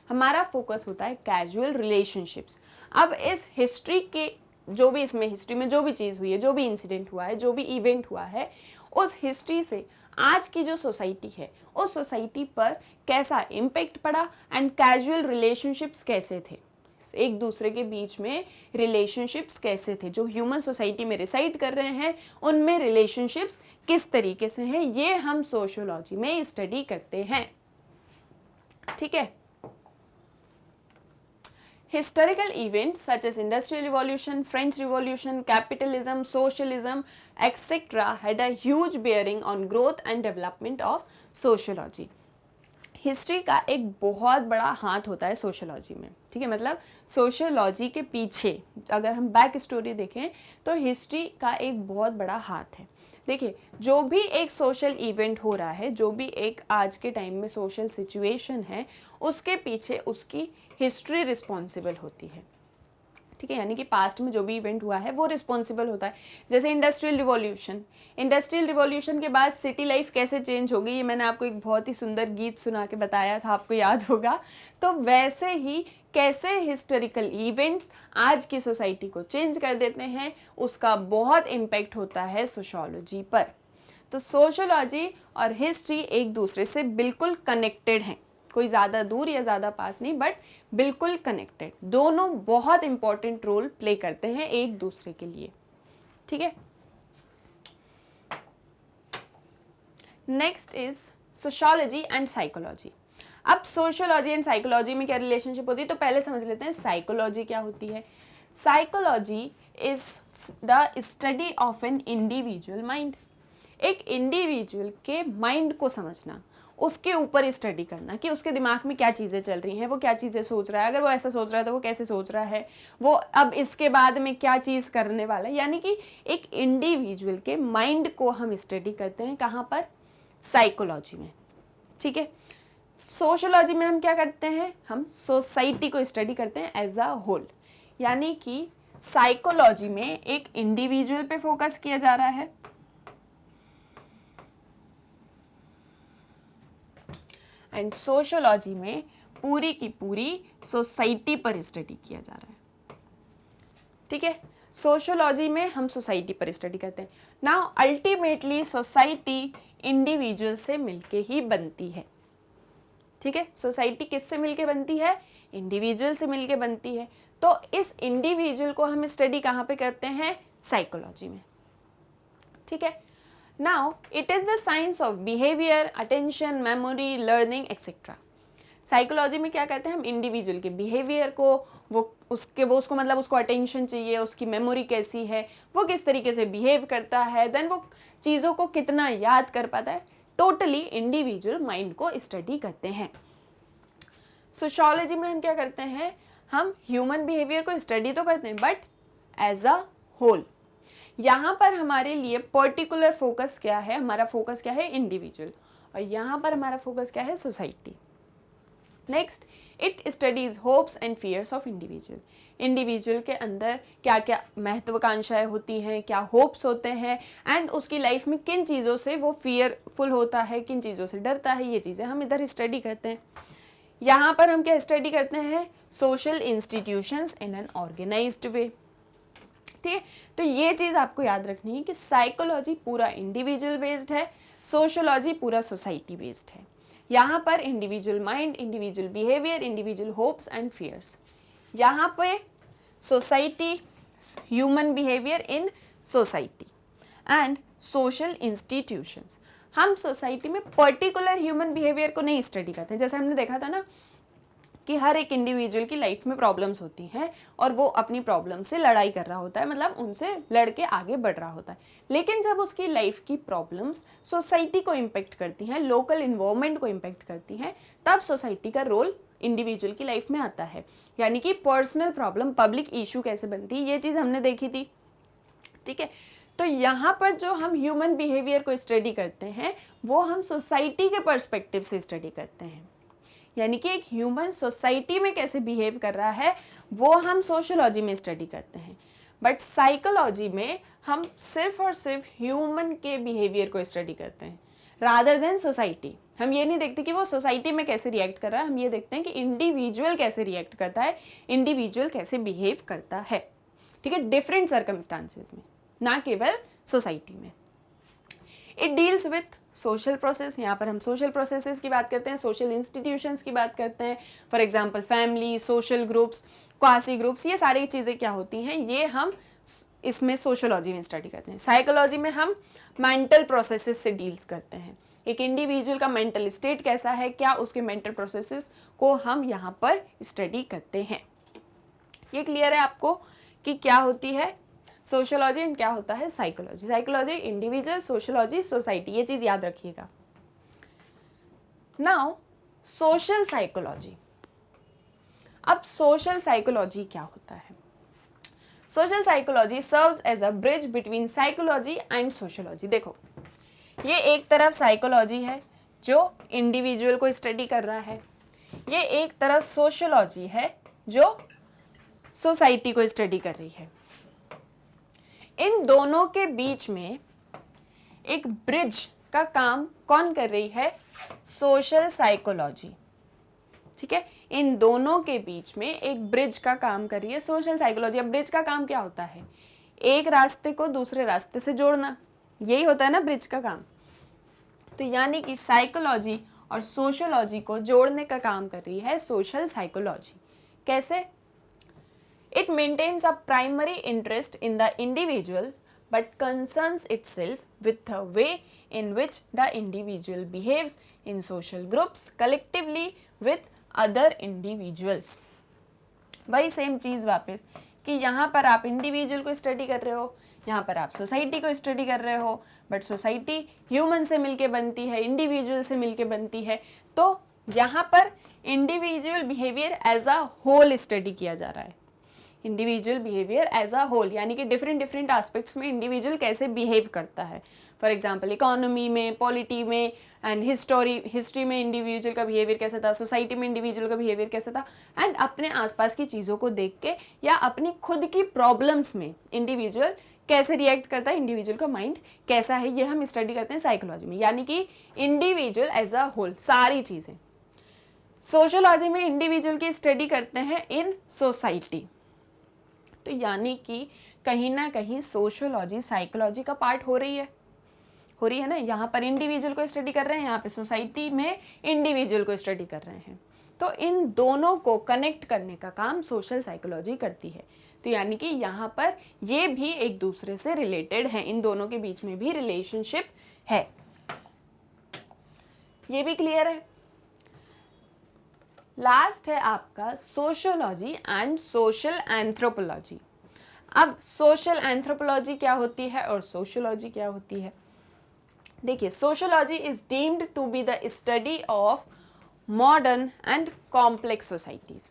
हमारा फोकस होता है कैजुअल रिलेशनशिप्स। अब इस हिस्ट्री के जो भी इसमें हिस्ट्री में जो भी चीज़ हुई है, जो भी इंसिडेंट हुआ है, जो भी इवेंट हुआ है, उस हिस्ट्री से आज की जो सोसाइटी है उस सोसाइटी पर कैसा इम्पैक्ट पड़ा एंड कैजुअल रिलेशनशिप्स कैसे थे, एक दूसरे के बीच में रिलेशनशिप्स कैसे थे, जो ह्यूमन सोसाइटी में रिसाइड कर रहे हैं उनमें रिलेशनशिप्स किस तरीके से हैं, ये हम सोशियोलॉजी में स्टडी करते हैं, ठीक है। Historical events such as Industrial Revolution, French Revolution, capitalism, socialism, etc. had a huge bearing on growth and development of sociology. History का एक बहुत बड़ा हाथ होता है सोशियोलॉजी में, ठीक है। मतलब सोशियोलॉजी के पीछे अगर हम बैक स्टोरी देखें तो हिस्ट्री का एक बहुत बड़ा हाथ है। देखिए, जो भी एक सोशल इवेंट हो रहा है, जो भी एक आज के टाइम में सोशल सिचुएशन है, उसके पीछे उसकी हिस्ट्री रिस्पॉन्सिबल होती है, ठीक है। यानी कि पास्ट में जो भी इवेंट हुआ है वो रिस्पॉन्सिबल होता है। जैसे इंडस्ट्रियल रिवॉल्यूशन के बाद सिटी लाइफ कैसे चेंज होगी, ये मैंने आपको एक बहुत ही सुंदर गीत सुना के बताया था, आपको याद होगा। तो वैसे ही कैसे हिस्टोरिकल इवेंट्स आज की सोसाइटी को चेंज कर देते हैं, उसका बहुत इम्पैक्ट होता है सोशियोलॉजी पर। तो सोशियोलॉजी और हिस्ट्री एक दूसरे से बिल्कुल कनेक्टेड हैं, कोई ज़्यादा दूर या ज़्यादा पास नहीं, बट बिल्कुल कनेक्टेड। दोनों बहुत इंपॉर्टेंट रोल प्ले करते हैं एक दूसरे के लिए, ठीक है। Next is sociology and psychology. अब सोशियोलॉजी एंड साइकोलॉजी में क्या रिलेशनशिप होती है, तो पहले समझ लेते हैं साइकोलॉजी क्या होती है। Psychology is the study of an individual mind. एक इंडिविजुअल के माइंड को समझना, उसके ऊपर स्टडी करना कि उसके दिमाग में क्या चीज़ें चल रही हैं, वो क्या चीज़ें सोच रहा है, अगर वो ऐसा सोच रहा है तो वो कैसे सोच रहा है, वो अब इसके बाद में क्या चीज़ करने वाला है। यानी कि एक इंडिविजुअल के माइंड को हम स्टडी करते हैं, कहाँ पर? साइकोलॉजी में, ठीक है। सोशियोलॉजी में हम क्या करते हैं? हम सोसाइटी को स्टडी करते हैं एज अ होल। यानी कि साइकोलॉजी में एक इंडिविजुअल पे फोकस किया जा रहा है एंड सोशियोलॉजी में पूरी की पूरी सोसाइटी पर स्टडी किया जा रहा है, ठीक है। सोशियोलॉजी में हम सोसाइटी पर स्टडी करते हैं। नाउ अल्टीमेटली सोसाइटी इंडिविजुअल से मिलके ही बनती है, ठीक है। सोसाइटी किससे मिलके बनती है? इंडिविजुअल से मिलके बनती है। तो इस इंडिविजुअल को हम स्टडी कहाँ पे करते हैं? साइकोलॉजी में, ठीक है। Now, it is the science of behavior, attention, memory, learning, etc. Psychology में क्या करते हैं हम? इंडिविजुअल के बिहेवियर को, वो उसको मतलब उसको अटेंशन चाहिए, उसकी मेमोरी कैसी है, वो किस तरीके से बिहेव करता है, देन वो चीज़ों को कितना याद कर पाता है, टोटली इंडिविजुअल माइंड को स्टडी करते हैं। सोशियोलॉजी में हम क्या करते हैं? हम ह्यूमन बिहेवियर को स्टडी तो करते हैं बट एज अ होल। यहाँ पर हमारे लिए पर्टिकुलर फोकस क्या है? हमारा फोकस क्या है? इंडिविजुअल। और यहाँ पर हमारा फोकस क्या है? Society. Next, it studies hopes and fears of individual. Individual के अंदर क्या क्या महत्वाकांक्षाएं होती हैं, क्या होप्स होते हैं, एंड उसकी लाइफ में किन चीज़ों से वो फियरफुल होता है, किन चीज़ों से डरता है, ये चीज़ें हम इधर स्टडी करते हैं। यहाँ पर हम क्या स्टडी करते हैं? Social institutions in an organised way, ठीक है। तो ये चीज़ आपको याद रखनी है कि साइकोलॉजी पूरा इंडिविजुअल बेस्ड है, सोशियोलॉजी पूरा सोसाइटी बेस्ड है। यहाँ पर individual mind, individual behaviour, individual hopes and fears. यहाँ पे society, human behaviour in society and social institutions. हम सोसाइटी में पर्टिकुलर ह्यूमन बिहेवियर को नहीं स्टडी करते। जैसे हमने देखा था ना कि हर एक इंडिविजुअल की लाइफ में प्रॉब्लम्स होती हैं और वो अपनी प्रॉब्लम से लड़ाई कर रहा होता है, मतलब उनसे लड़ के आगे बढ़ रहा होता है। लेकिन जब उसकी लाइफ की प्रॉब्लम्स सोसाइटी को इम्पेक्ट करती हैं, लोकल इन्वायरमेंट को इम्पेक्ट करती हैं, तब सोसाइटी का रोल इंडिविजुअल की लाइफ में आता है। यानी कि पर्सनल प्रॉब्लम पब्लिक इशू कैसे बनती है, ये चीज़ हमने देखी थी, ठीक है। तो यहाँ पर जो हम ह्यूमन बिहेवियर को स्टडी करते हैं वो हम सोसाइटी के पर्सपेक्टिव से स्टडी करते हैं। यानी कि एक ह्यूमन सोसाइटी में कैसे बिहेव कर रहा है वो हम सोशियोलॉजी में स्टडी करते हैं। बट साइकोलॉजी में हम सिर्फ और सिर्फ ह्यूमन के बिहेवियर को स्टडी करते हैं रादर देन सोसाइटी। हम ये नहीं देखते कि वो सोसाइटी में कैसे रिएक्ट कर रहा है, हम ये देखते हैं कि इंडिविजुअल कैसे रिएक्ट करता है, इंडिविजुअल कैसे बिहेव करता है, ठीक है, डिफरेंट सर्कमस्टांसेस में, ना केवल सोसाइटी में। It deals with social process, यहाँ पर हम सोशल प्रोसेसेस की बात करते हैं, सोशल इंस्टीट्यूशंस की बात करते हैं, for example family, social groups, quasi groups, ये सारी चीज़ें क्या होती हैं, ये हम इसमें सोशोलॉजी में स्टडी करते हैं। साइकोलॉजी में हम मेंटल प्रोसेसेस से डील करते हैं, एक इंडिविजुअल का मेंटल स्टेट कैसा है, क्या उसके मेंटल प्रोसेसेस को हम यहाँ पर स्टडी करते हैं। ये क्लियर है आपको कि क्या होती है सोशियोलॉजी एंड क्या होता है psychology. Psychology individual, sociology society, ये चीज याद रखिएगा। Now social psychology. अब सोशल साइकोलॉजी क्या होता है? Social psychology serves as a bridge between psychology and sociology. देखो, ये एक तरफ साइकोलॉजी है जो इंडिविजुअल को स्टडी कर रहा है, ये एक तरफ सोशियोलॉजी है जो सोसाइटी को स्टडी कर रही है। इन दोनों के बीच में एक ब्रिज का काम कौन कर रही है? सोशल साइकोलॉजी, ठीक है। इन दोनों के बीच में एक ब्रिज का काम कर रही है सोशल साइकोलॉजी। अब ब्रिज का काम क्या होता है? एक रास्ते को दूसरे रास्ते से जोड़ना, यही होता है ना ब्रिज का काम। तो यानी कि साइकोलॉजी और सोशियोलॉजी को जोड़ने का काम कर रही है सोशल साइकोलॉजी। कैसे? It maintains a primary interest in the individual but concerns itself with the way in which the individual behaves in social groups collectively with other individuals। वही सेम चीज़ वापस कि यहाँ पर आप इंडिविजुअल को स्टडी कर रहे हो, यहाँ पर आप सोसाइटी को स्टडी कर रहे हो, बट सोसाइटी ह्यूमन से मिलके बनती है, इंडिविजुअल से मिलके बनती है। तो यहाँ पर individual behaviour as a whole study किया जा रहा है। Individual behaviour as a whole, यानी कि डिफरेंट डिफरेंट एस्पेक्ट्स में इंडिविजुअल कैसे बिहेव करता है। फॉर एग्जांपल इकोनॉमी में, पॉलिटी में एंड हिस्ट्री में इंडिविजुअल का बिहेवियर कैसा था, सोसाइटी में इंडिविजुअल का बिहेवियर कैसा था, एंड अपने आसपास की चीज़ों को देख के या अपनी खुद की प्रॉब्लम्स में इंडिविजुअल कैसे रिएक्ट करता है, इंडिविजुअल का माइंड कैसा है, ये हम स्टडी करते हैं साइकोलॉजी में। यानी कि इंडिविजुअल एज अ होल सारी चीज़ें। सोशियोलॉजी में इंडिविजुअल की स्टडी करते हैं इन सोसाइटी। तो यानी कि कहीं ना कहीं सोशियोलॉजी साइकोलॉजी का पार्ट हो रही है ना। यहाँ पर इंडिविजुअल को स्टडी कर रहे हैं, यहाँ पे सोसाइटी में इंडिविजुअल को स्टडी कर रहे हैं। तो इन दोनों को कनेक्ट करने का काम सोशल साइकोलॉजी करती है। तो यानी कि यहाँ पर ये भी एक दूसरे से रिलेटेड है, इन दोनों के बीच में भी रिलेशनशिप है। ये भी क्लियर है। लास्ट है आपका सोशियोलॉजी एंड सोशल एंथ्रोपोलॉजी। अब सोशल एंथ्रोपोलॉजी क्या होती है और सोशियोलॉजी क्या होती है? देखिए, sociology is deemed to be the study of modern and complex societies.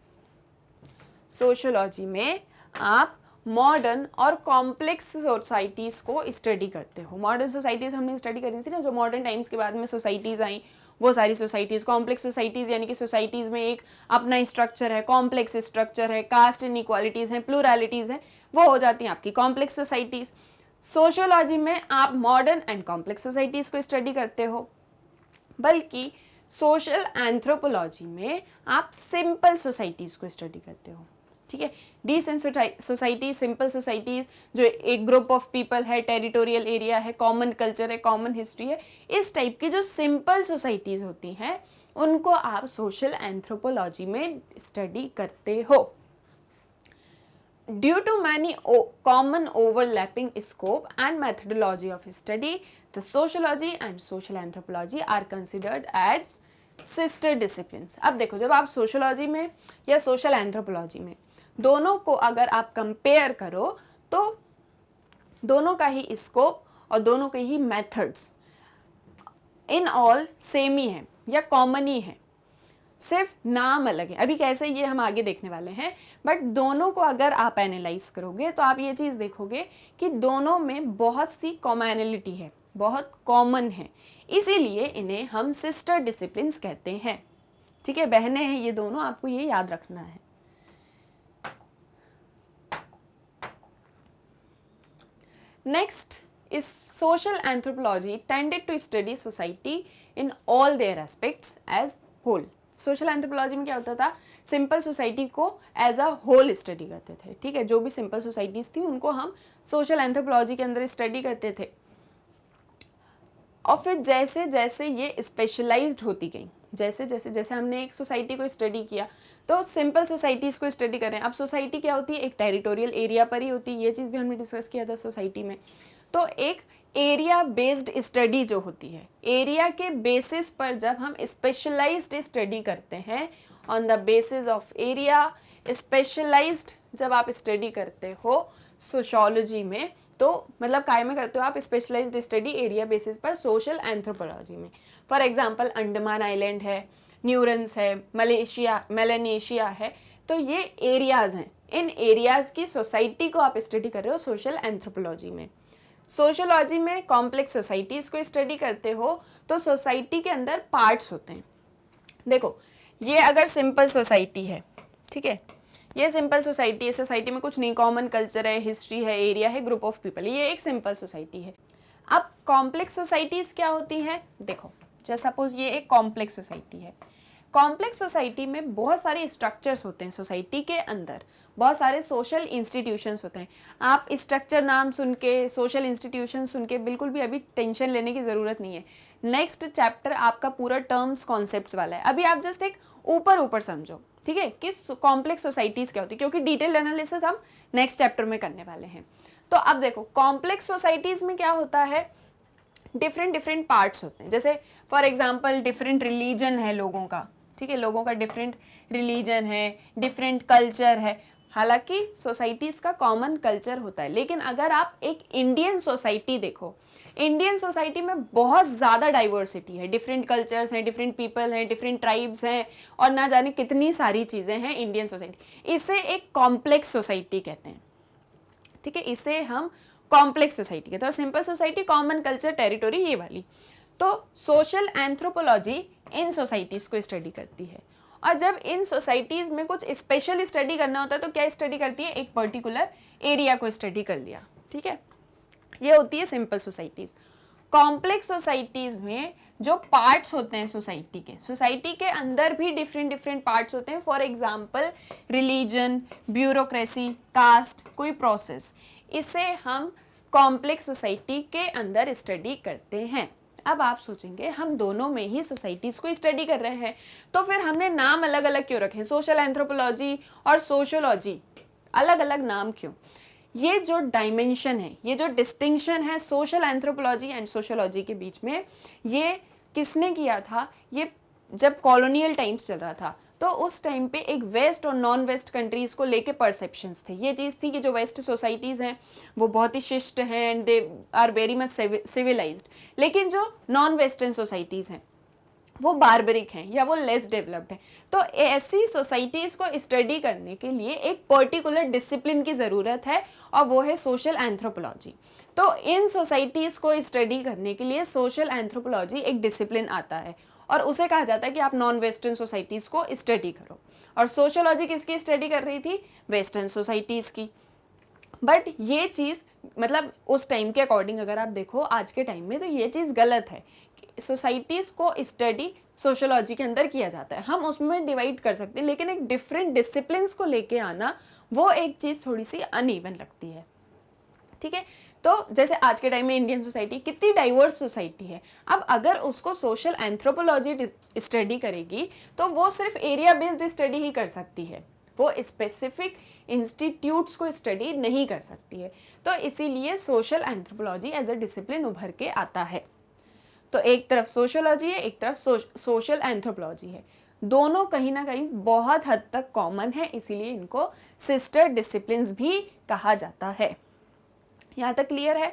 Sociology में आप मॉडर्न और कॉम्प्लेक्स सोसाइटीज को स्टडी करते हो। मॉडर्न सोसाइटीज हमने स्टडी करी थी ना, जो मॉडर्न टाइम्स के बाद में सोसाइटीज आई, वो सारी सोसाइटीज। कॉम्प्लेक्स सोसाइटीज यानी कि सोसाइटीज में एक अपना स्ट्रक्चर है, कॉम्प्लेक्स स्ट्रक्चर है, कास्ट इनइक्वालिटीज हैं, प्लूरलिटीज हैं, वो हो जाती हैं आपकी कॉम्प्लेक्स सोसाइटीज। सोशियोलॉजी में आप मॉडर्न एंड कॉम्प्लेक्स सोसाइटीज को स्टडी करते हो, बल्कि सोशल एंथ्रोपोलॉजी में आप सिंपल सोसाइटीज को स्टडी करते हो। ठीक है, डिसेंट सोसाइटी, सिंपल सोसाइटीज, जो एक ग्रुप ऑफ पीपल है, टेरिटोरियल एरिया है, कॉमन कल्चर है, कॉमन हिस्ट्री है, इस टाइप की जो सिंपल सोसाइटीज होती हैं उनको आप सोशल एंथ्रोपोलॉजी में स्टडी करते हो। Due to many common overlapping scope and methodology of study, the sociology and social anthropology are considered as sister disciplines। अब देखो, जब आप सोशियोलॉजी में या सोशल एंथ्रोपोलॉजी में दोनों को अगर आप कंपेयर करो तो दोनों का ही स्कोप और दोनों के ही मेथड्स इन ऑल सेम ही है या कॉमन ही है, सिर्फ नाम अलग है। अभी कैसे, ये हम आगे देखने वाले हैं, बट दोनों को अगर आप एनालाइज करोगे तो आप ये चीज़ देखोगे कि दोनों में बहुत सी कॉमनैलिटी है, बहुत कॉमन है, इसीलिए इन्हें हम सिस्टर डिसिप्लिन्स कहते हैं। ठीक है, बहनें हैं ये दोनों, आपको ये याद रखना है। Next is social anthropology tended to study society in all their aspects as whole. Social anthropology में क्या होता था, सिंपल सोसाइटी को एज अ होल स्टडी करते थे, ठीक है, जो भी सिंपल सोसाइटीज थी उनको हम सोशल एंथ्रोपोलॉजी के अंदर स्टडी करते थे। और फिर जैसे जैसे ये स्पेशलाइज्ड होती गई, जैसे जैसे जैसे हमने एक सोसाइटी को स्टडी किया तो सिंपल सोसाइटीज़ को स्टडी कर रहे हैं। अब सोसाइटी क्या होती है, एक टेरिटोरियल एरिया पर ही होती है, ये चीज़ भी हमने डिस्कस किया था सोसाइटी में। तो एक एरिया बेस्ड स्टडी जो होती है, एरिया के बेसिस पर जब हम स्पेशलाइज्ड स्टडी करते हैं, on the basis of area specialised जब आप स्टडी करते हो सोशोलॉजी में, तो मतलब काय में करते हो आप स्पेशलाइज्ड स्टडी एरिया बेसिस पर सोशल एंथ्रोपोलॉजी में। फॉर एग्जांपल अंडमान आइलैंड है, न्यूरंस है, मेलानेशिया है, तो ये एरियाज़ हैं। इन एरियाज़ की सोसाइटी को आप स्टडी कर रहे हो सोशल एंथ्रोपोलॉजी में। सोशोलॉजी में कॉम्प्लेक्स सोसाइटीज़ को स्टडी करते हो तो सोसाइटी के अंदर पार्ट्स होते हैं। देखो ये अगर सिंपल सोसाइटी है, ठीक है, ये सिंपल सोसाइटी है, सोसाइटी में कुछ नहीं, कॉमन कल्चर है, हिस्ट्री है, एरिया है, ग्रुप ऑफ पीपल, ये एक सिंपल सोसाइटी है। अब कॉम्प्लेक्स सोसाइटीज़ क्या होती हैं, देखो जैसे सपोज ये एक कॉम्प्लेक्स सोसाइटी है। कॉम्प्लेक्स सोसाइटी में बहुत सारे स्ट्रक्चर्स होते हैं, सोसाइटी के अंदर बहुत सारे सोशल इंस्टीट्यूशंस होते हैं। आप स्ट्रक्चर नाम सुन के, सोशल इंस्टीट्यूशन सुन के बिल्कुल भी अभी टेंशन लेने की ज़रूरत नहीं है। नेक्स्ट चैप्टर आपका पूरा टर्म्स कॉन्सेप्ट्स वाला है, अभी आप जस्ट एक ऊपर समझो, ठीक है, कि कॉम्प्लेक्स सोसाइटीज़ क्या होती है, क्योंकि डिटेल एनालिसिस हम नेक्स्ट चैप्टर में करने वाले हैं। तो अब देखो कॉम्प्लेक्स सोसाइटीज़ में क्या होता है, डिफरेंट पार्ट्स होते हैं। जैसे फॉर एग्जांपल डिफरेंट रिलीजन है लोगों का, ठीक है, लोगों का डिफरेंट रिलीजन है, डिफरेंट कल्चर है। हालांकि सोसाइटीज़ का कॉमन कल्चर होता है, लेकिन अगर आप एक इंडियन सोसाइटी देखो, इंडियन सोसाइटी में बहुत ज़्यादा डाइवर्सिटी है, डिफरेंट कल्चर्स हैं, डिफरेंट पीपल हैं, डिफरेंट ट्राइब्स हैं, और ना जाने कितनी सारी चीज़ें हैं इंडियन सोसाइटी। इसे एक कॉम्प्लेक्स सोसाइटी कहते हैं, ठीक है, इसे हम कॉम्प्लेक्स सोसाइटी कहते हैं। और simple society common culture territory ये वाली। तो सोशल एंथ्रोपोलॉजी इन सोसाइटीज़ को स्टडी करती है, और जब इन सोसाइटीज़ में कुछ स्पेशल स्टडी करना होता है तो क्या स्टडी करती है, एक पर्टिकुलर एरिया को स्टडी कर लिया, ठीक है, ये होती है सिंपल सोसाइटीज़। कॉम्प्लेक्स सोसाइटीज़ में जो पार्ट्स होते हैं सोसाइटी के अंदर भी डिफरेंट पार्ट्स होते हैं। For example religion, bureaucracy, caste, कोई प्रोसेस, इसे हम कॉम्प्लेक्स सोसाइटी के अंदर स्टडी करते हैं। अब आप सोचेंगे हम दोनों में ही सोसाइटीज़ को स्टडी कर रहे हैं, तो फिर हमने नाम अलग अलग क्यों रखे, सोशल एंथ्रोपोलॉजी और सोशियोलॉजी अलग अलग नाम क्यों? ये जो डायमेंशन है, ये जो डिस्टिंक्शन है सोशल एंथ्रोपोलॉजी एंड सोशियोलॉजी के बीच में, ये किसने किया था? ये जब कॉलोनियल टाइम्स चल रहा था तो उस टाइम पे एक वेस्ट और नॉन वेस्ट कंट्रीज़ को लेके परसेप्शंस थे। ये चीज़ थी कि जो वेस्ट सोसाइटीज़ हैं वो बहुत ही शिष्ट हैं and they are very much civilised, लेकिन जो नॉन वेस्टर्न सोसाइटीज़ हैं वो बारबरिक हैं या वो लेस डेवलप्ड हैं। तो ऐसी सोसाइटीज़ को स्टडी करने के लिए एक पर्टिकुलर डिसिप्लिन की ज़रूरत है, और वो है सोशल एंथ्रोपोलॉजी। तो इन सोसाइटीज़ को स्टडी करने के लिए सोशल एंथ्रोपोलॉजी एक डिसिप्लिन आता है, और उसे कहा जाता है कि आप नॉन वेस्टर्न सोसाइटीज़ को स्टडी करो। और सोशियोलॉजी किसकी स्टडी कर रही थी? वेस्टर्न सोसाइटीज़ की। बट ये चीज़ मतलब उस टाइम के अकॉर्डिंग अगर आप देखो आज के टाइम में, तो ये चीज़ गलत है। सोसाइटीज़ को स्टडी सोशियोलॉजी के अंदर किया जाता है, हम उसमें डिवाइड कर सकते हैं, लेकिन एक डिफरेंट डिसिप्लिन्स को लेके आना वो एक चीज़ थोड़ी सी अनइवन लगती है, ठीक है। तो जैसे आज के टाइम में इंडियन सोसाइटी कितनी डाइवर्स सोसाइटी है, अब अगर उसको सोशल एंथ्रोपोलॉजी स्टडी करेगी तो वो सिर्फ एरिया बेस्ड स्टडी ही कर सकती है, वो स्पेसिफिक इंस्टीट्यूट्स को स्टडी नहीं कर सकती है। तो इसीलिए social anthropology as a discipline उभर के आता है। तो एक तरफ सोशियोलॉजी है, एक तरफ सोशल एंथ्रोपोलॉजी है, दोनों कहीं ना कहीं बहुत हद तक कॉमन है, इसीलिए इनको सिस्टर डिसिप्लिन्स भी कहा जाता है। यहाँ तक क्लियर है?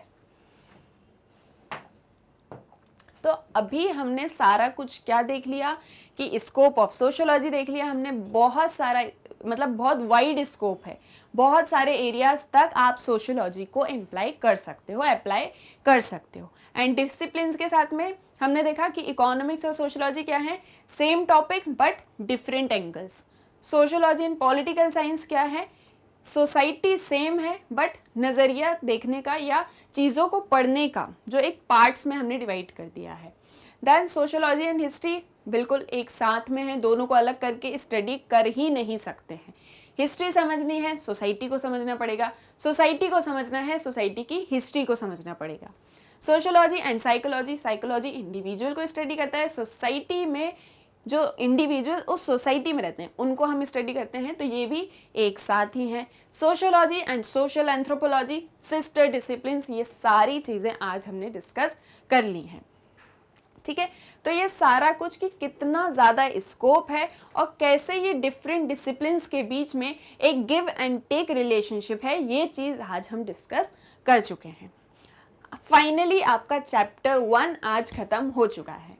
तो अभी हमने सारा कुछ क्या देख लिया कि स्कोप ऑफ सोशियोलॉजी देख लिया हमने, बहुत सारा मतलब बहुत वाइड स्कोप है, बहुत सारे एरियाज तक आप सोशियोलॉजी को अप्लाई कर सकते हो। एंड डिसिप्लिन्स के साथ में हमने देखा कि इकोनॉमिक्स और सोशोलॉजी क्या है, same topics but different angles. Sociology and political science क्या है, सोसाइटी सेम है बट नज़रिया देखने का या चीज़ों को पढ़ने का जो एक पार्ट्स में हमने डिवाइड कर दिया है। देन सोशोलॉजी एंड हिस्ट्री बिल्कुल एक साथ में है, दोनों को अलग करके स्टडी कर ही नहीं सकते हैं। हिस्ट्री समझनी है, सोसाइटी को समझना पड़ेगा, सोसाइटी को समझना है, सोसाइटी की हिस्ट्री को समझना पड़ेगा। Sociology and psychology, psychology individual को स्टडी करता है, सोसाइटी में जो इंडिविजुअल उस सोसाइटी में रहते हैं उनको हम स्टडी करते हैं, तो ये भी एक साथ ही हैं। Sociology and social anthropology sister disciplines, ये सारी चीज़ें आज हमने डिस्कस कर ली हैं। ठीक है, तो ये सारा कुछ कि कितना ज़्यादा स्कोप है और कैसे ये डिफरेंट डिसिप्लिन्स के बीच में एक गिव एंड टेक रिलेशनशिप है, ये चीज़ आज हम डिस्कस कर चुके हैं। फाइनली आपका चैप्टर 1 आज ख़त्म हो चुका है।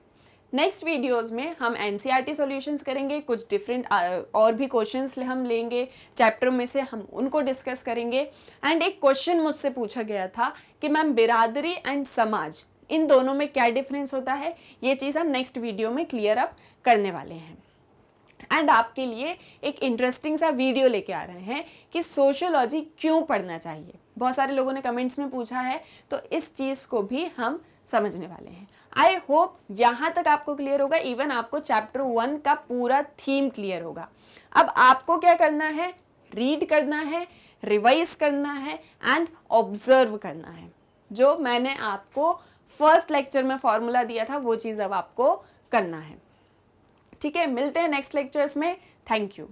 नेक्स्ट वीडियोस में हम एनसीईआरटी सॉल्यूशंस करेंगे, कुछ डिफरेंट और भी क्वेश्चंस हम लेंगे चैप्टर में से, हम उनको डिस्कस करेंगे। एंड एक क्वेश्चन मुझसे पूछा गया था कि मैम बिरादरी एंड समाज, इन दोनों में क्या डिफरेंस होता है, ये चीज़ हम नेक्स्ट वीडियो में क्लियर अप करने वाले हैं। एंड आपके लिए एक इंटरेस्टिंग सा वीडियो लेके आ रहे हैं कि सोशियोलॉजी क्यों पढ़ना चाहिए। बहुत सारे लोगों ने कमेंट्स में पूछा है, तो इस चीज़ को भी हम समझने वाले हैं। आई होप यहाँ तक आपको क्लियर होगा, इवन आपको चैप्टर 1 का पूरा थीम क्लियर होगा। अब आपको क्या करना है, रीड करना है, रिवाइज करना है एंड ऑब्जर्व करना है। जो मैंने आपको फर्स्ट लेक्चर में फॉर्मूला दिया था वो चीज़ अब आपको करना है। ठीक है, मिलते हैं नेक्स्ट लेक्चर्स में। Thank you.